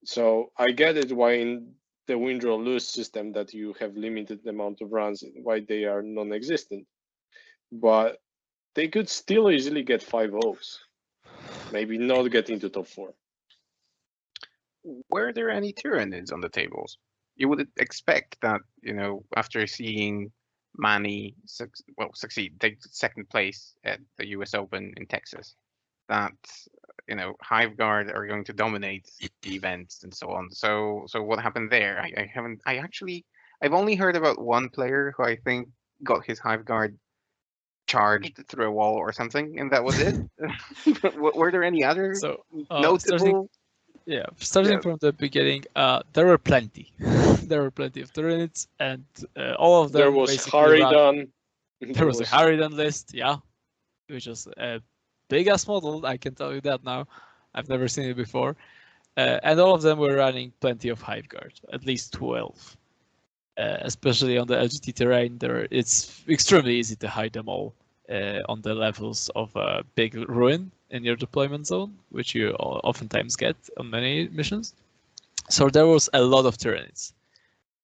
So I get it why in the win draw lose system that you have limited amount of runs, why they are non-existent. But they could still easily get 5-0s. Maybe not get into top 4.
Were there any Tyranids on the tables? You would expect that, after seeing Manny succeed, take second place at the US Open in Texas, that Hiveguard are going to dominate the events and so on. So what happened there? I've only heard about one player who I think got his Hiveguard charged through a wall or something, and that was it. Were there any other notable?
Starting from the beginning, there were plenty. There were plenty of Tyranids, and all of them.
There was Harridan.
There was a Harridan list, which was a big ass model. I can tell you that now. I've never seen it before, and all of them were running plenty of Hiveguard, at least 12. Especially on the LGT terrain, it's extremely easy to hide them all on the levels of a big ruin in your deployment zone, which you oftentimes get on many missions. So there was a lot of Tyranids,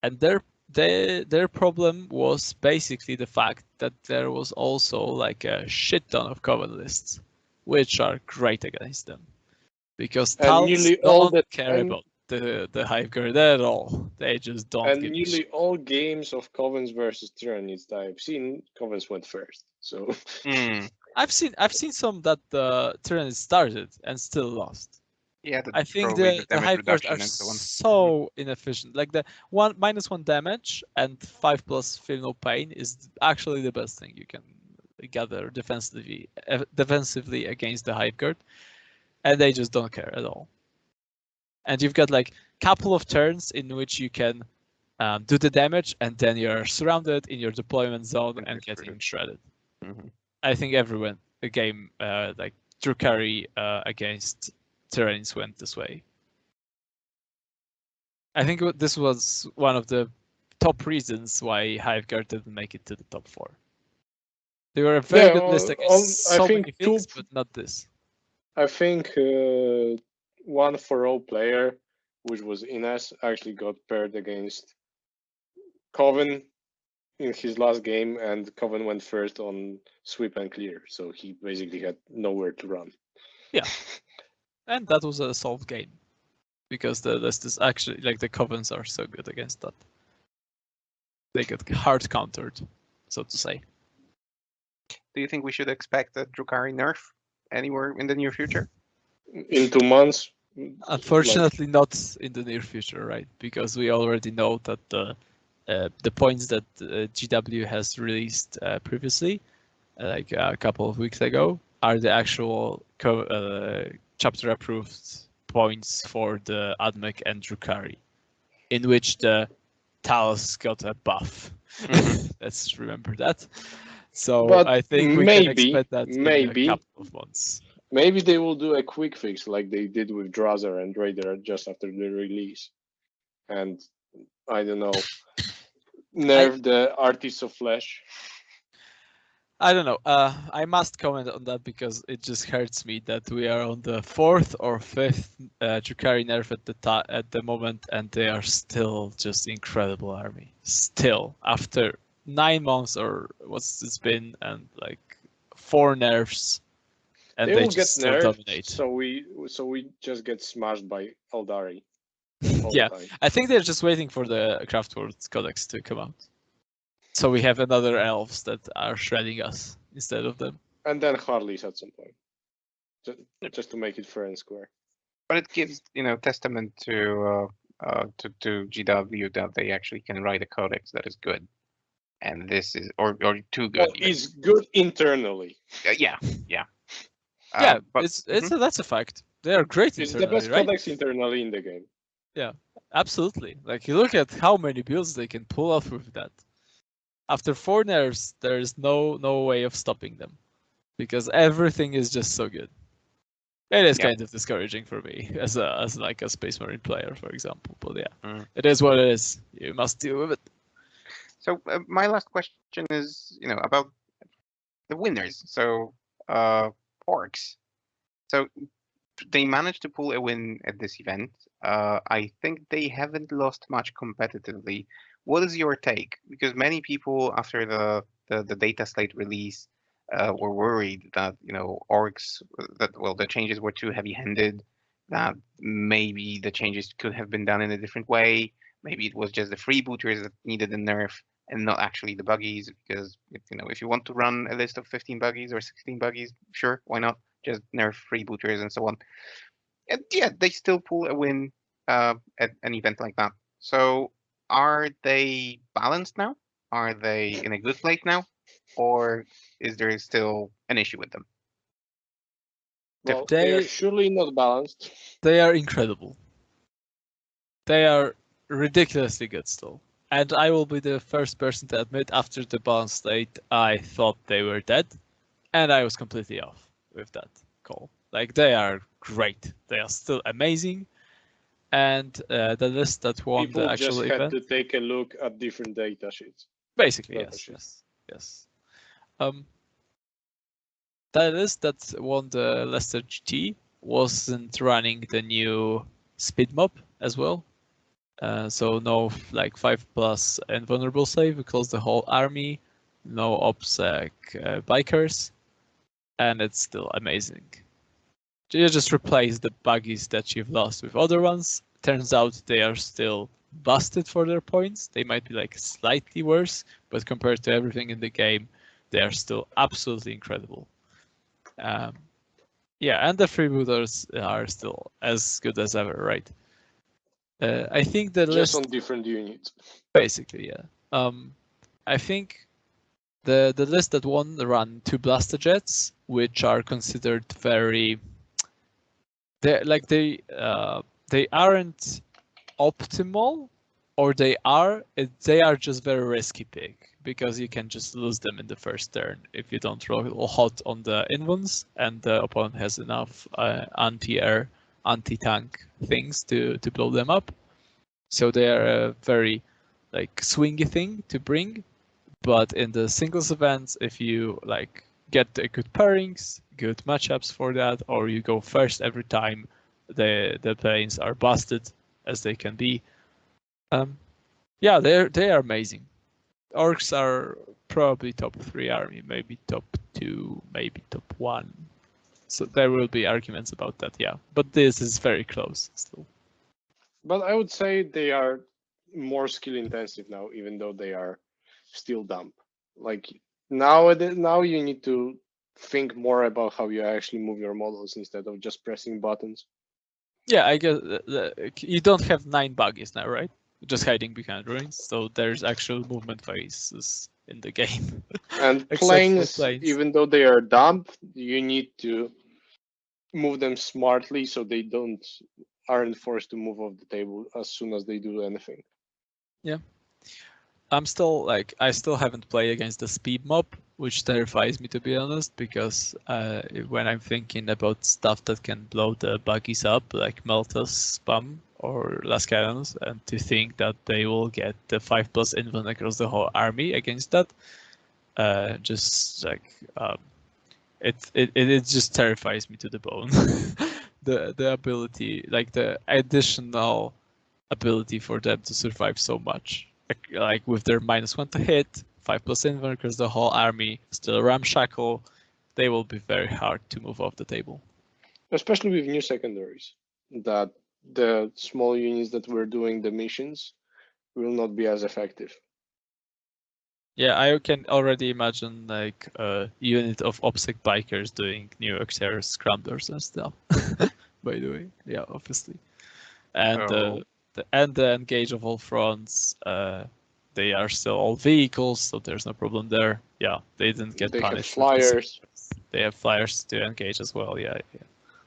and their problem was basically the fact that there was also like a shit ton of Coven lists, which are great against them, because Tals don't care about the Hiveguard at all. They just don't.
And nearly all games of Covens versus Tyranids that I've seen, Covens went first. So
I've seen some that the Tyranids started and still lost.
Yeah,
I think the Hiveguard are so inefficient. Like the -1 damage and 5+ feel no pain is actually the best thing you can gather defensively against the Hiveguard, and they just don't care at all. And you've got like a couple of turns in which you can do the damage, and then you're surrounded in your deployment zone and getting shredded.
Mm-hmm.
I think a game like Drukhari against Tyranids went this way. I think this was one of the top reasons why Hiveguard didn't make it to the top 4. They were a very good list against so many things, but not this.
I think 1-4-0 player, which was Ines, actually got paired against Coven in his last game, and Coven went first on sweep and clear, so he basically had nowhere to run.
Yeah, and that was a solved game, because the list is actually, like, the Covens are so good against that. They get hard countered, so to say.
Do you think we should expect a Drukhari nerf anywhere in the near future?
In 2 months?
Unfortunately, not in the near future, right? Because we already know that the points that GW has released previously, like a couple of weeks ago, are the actual chapter approved points for the Admech and Drukhari, in which the Talos got a buff. Let's remember that. So
but
I think we can expect that in a couple of months.
Maybe they will do a quick fix like they did with Drazar and Raider just after the release. And I don't know, nerf the Artists of Flesh.
I don't know. I must comment on that because it just hurts me that we are on the 4th or 5th Drukhari nerf at the moment, and they are still just incredible army. Still, after 9 months or what's it's been, and like 4 nerfs, and they just still dominate.
So we just get smashed by Eldari.
Yeah, I think they're just waiting for the Craftworld Codex to come out. So we have another elves that are shredding us instead of them.
And then Harleys at some point, just to make it fair and square.
But it gives, testament to GW that they actually can write a codex that is good, and this is or too good.
Well, it's good internally.
Yeah.
But that's a fact. They are great.
It's the best codex internally in the game.
Yeah, absolutely. Like, you look at how many builds they can pull off with that. After 4 nerfs, there is no way of stopping them. because everything is just so good. It is
Yep.
kind of discouraging for me as like a Space Marine player, for example. But yeah,
Mm.
it is what it is. You must deal with it.
So my last question is, about the winners. So Orks. So they managed to pull a win at this event. I think they haven't lost much competitively. What is your take? Because many people after the data slate release were worried that Orks the changes were too heavy-handed, that maybe the changes could have been done in a different way. Maybe it was just the freebooters that needed a nerf and not actually the buggies. Because if you want to run a list of 15 buggies or 16 buggies, sure, why not? Just nerf freebooters and so on. And yeah, they still pull a win at an event like that. So are they balanced now? Are they in a good place now? Or is there still an issue with them?
Well, they are
They
surely not balanced.
they are incredible. They are ridiculously good still. And I will be the first person to admit after the balance state, I thought they were dead. And I was completely off with that call. Like, they are great. They are still amazing. And the list that won
People
the actual
just had
event.
to take a look at different data sheets.
Basically,
Data
yes,
sheets.
yes. That list that won the Leicester GT wasn't running the new speed mob as well. So no 5+ invulnerable save across the whole army, no OPSEC bikers, and it's still amazing. You just replace the buggies that you've lost with other ones. Turns out they are still busted for their points. They might be slightly worse, but compared to everything in the game, they are still absolutely incredible. Yeah, and the freebooters are still as good as ever, right? I think the
Just
list
on different units.
basically, yeah. I think the list that won run 2 blaster jets, which are considered very they aren't optimal, or they are just very risky pick, because you can just lose them in the first turn if you don't roll hot on the invulns and the opponent has enough anti-air, anti-tank things to blow them up. So they are a very swingy thing to bring. But in the singles events, if you get the good pairings, good matchups for that, or you go first every time, the planes are busted as they can be. Yeah, they are amazing. Orks are probably top 3 army, maybe top 2, maybe top 1. So there will be arguments about that, yeah. But this is very close still.
But I would say they are more skill intensive now, even though they are still dumb. Now you need to think more about how you actually move your models instead of just pressing buttons.
Yeah, I guess you don't have 9 buggies now, right? Just hiding behind ruins, so there's actual movement phases in the game.
And planes, even though they are dumb, you need to move them smartly so they aren't forced to move off the table as soon as they do anything.
Yeah. I still haven't played against the speed mob, which terrifies me, to be honest, because when I'm thinking about stuff that can blow the buggies up, like Meltas, Spam, or Lascarians, and to think that they will get the 5+ invuln across the whole army against that, it just terrifies me to the bone. the ability, the additional ability for them to survive so much, with their -1 to hit, 5+ invuln across the whole army, still ramshackle, they will be very hard to move off the table.
Especially with new secondaries, that the small units that were doing the missions will not be as effective.
Yeah, I can already imagine a unit of OPSEC bikers doing new Xer scramblers and stuff. By the way, yeah, obviously. And the engage of all fronts, they are still all vehicles, so there's no problem there. Yeah, they didn't get punished.
They have flyers.
They have flyers to engage as well. Yeah.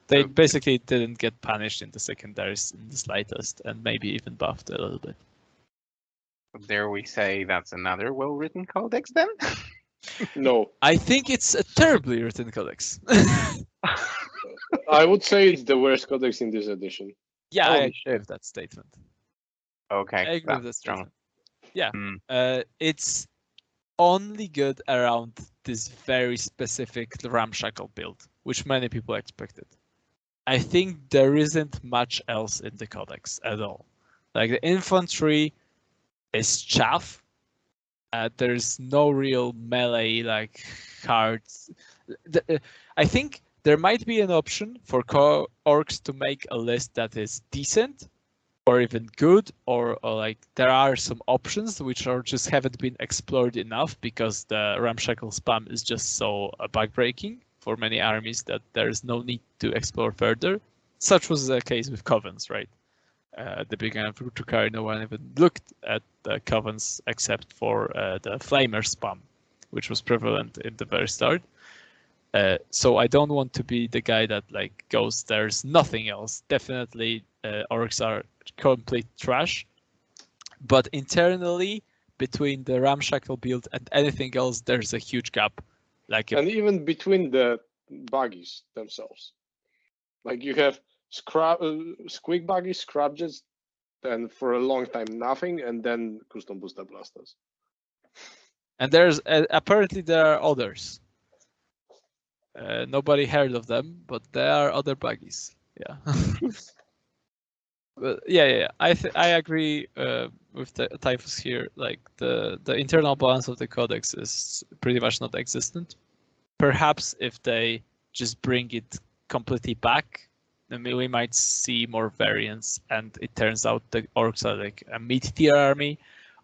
They basically didn't get punished in the secondaries in the slightest, and maybe even buffed a little bit.
Dare we say that's another well-written codex then?
No,
I think it's a terribly written codex.
I would say it's the worst codex in this edition.
Yeah, I
Holy
agree
shit.
with that statement.
Okay,
I agree with that
that's strong.
statement. Yeah,
Hmm.
it's only good around this very specific ramshackle build, which many people expected. I think there isn't much else in the codex at all. Like the infantry is chaff. There's no real melee like cards. I think there might be an option for orcs to make a list that is decent or even good, or like there are some options which are just haven't been explored enough because the ramshackle spam is just so backbreaking for many armies that there is no need to explore further. Such was the case with Covens, right? At the beginning of Drukhari, no one even looked at the Covens except for the Flamer spam, which was prevalent in the very start. So I don't want to be the guy that like goes, there's nothing else. Definitely orcs are complete trash. But internally, between the ramshackle build and anything else, there's a huge gap. Like
And even between the buggies themselves. Like you have squeak buggies, scrapjets, and for a long time nothing, and then custom booster blasters.
and there's apparently there are others. Nobody heard of them, but there are other buggies. Yeah. But yeah. I agree with the Typhus here. Like the internal balance of the codex is pretty much not existent. Perhaps if they just bring it completely back, then we might see more variance, and it turns out the orcs are like a mid-tier army,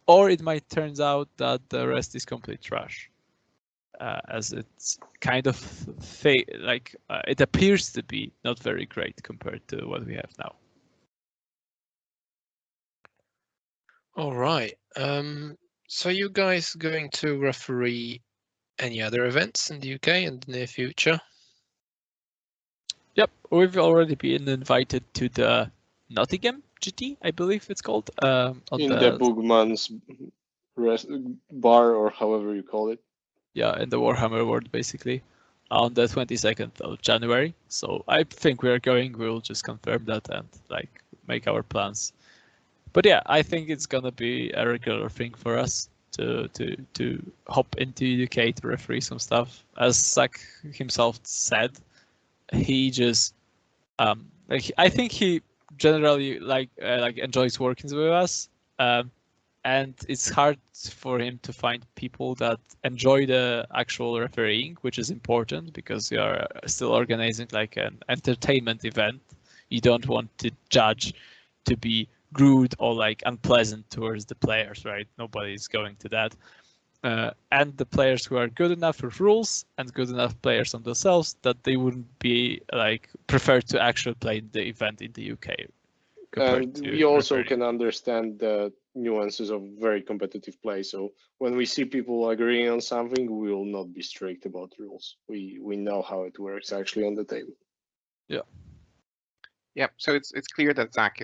or it might turn out that the rest is complete trash. As it's kind of it appears to be not very great compared to what we have now.
All right. So you guys going to referee any other events in the UK in the near future?
Yep, we've already been invited to the Nottingham GT, I believe it's called.
In the Boogman's bar, or however you call it.
Yeah, in the Warhammer world, basically, on the 22nd of January. So I think we are going. We'll just confirm that and like make our plans. But yeah, I think it's gonna be a regular thing for us to hop into UK to referee some stuff. As Zach himself said, he just I think he generally like enjoys working with us. And it's hard for him to find people that enjoy the actual refereeing, which is important because you are still organizing like an entertainment event. You don't want the judge to be rude or like unpleasant towards the players, right? Nobody's going to that. And the players who are good enough with rules and good enough players on themselves that they wouldn't be like prefer to actually play the event in the UK.
And we also can understand the nuances of very competitive play. So when we see people agreeing on something, we will not be strict about rules. We know how it works actually on the table.
Yeah.
Yep. So it's clear that Zach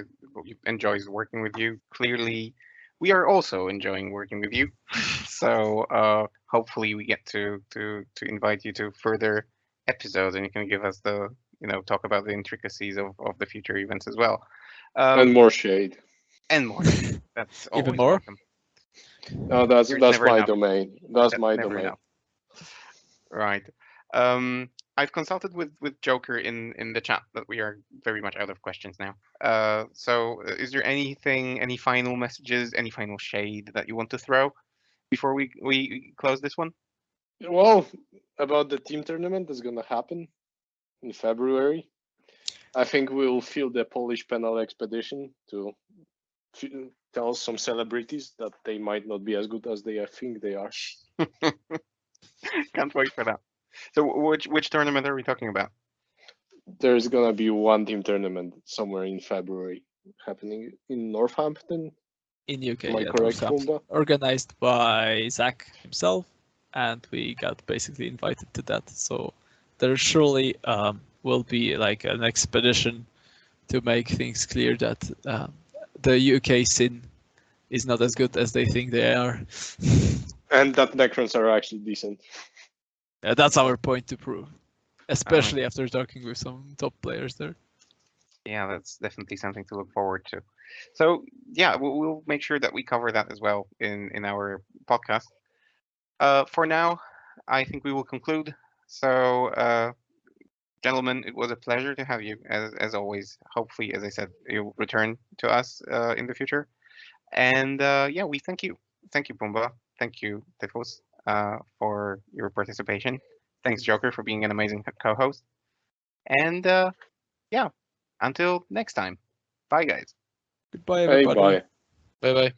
enjoys working with you. Clearly, we are also enjoying working with you. So hopefully we get to invite you to further episodes, and you can give us the talk about the intricacies of the future events as well.
And more shade.
And more. That's always
Even more.
welcome.
No, that's my domain. That's my domain.
Enough. Right. I've consulted with Joker in the chat that we are very much out of questions now. So is there any final messages, any final shade that you want to throw before we close this one?
Well, about the team tournament that's gonna happen in February, I think we'll field the Polish penal expedition to tell some celebrities that they might not be as good as they think they are.
Can't wait for that. So which tournament are we talking about?
There's gonna be one team tournament somewhere in February happening in Northampton.
In UK,
Am I correct, Pumba?
Organized by Zach himself, and we got basically invited to that. So there surely will be like an expedition to make things clear that the UK scene is not as good as they think they are.
And that Necrons are actually decent.
Yeah, that's our point to prove, especially after talking with some top players there.
Yeah, that's definitely something to look forward to. So yeah, we'll make sure that we cover that as well in our podcast. For now, I think we will conclude. So, gentlemen, it was a pleasure to have you as always. Hopefully, as I said, you'll return to us in the future. And yeah, we thank you. Thank you, Pumba. Thank you, Typhus, for your participation. Thanks, Joker, for being an amazing co-host. And yeah, until next time. Bye, guys.
Goodbye,
Hey,
everybody.
bye.
Bye bye.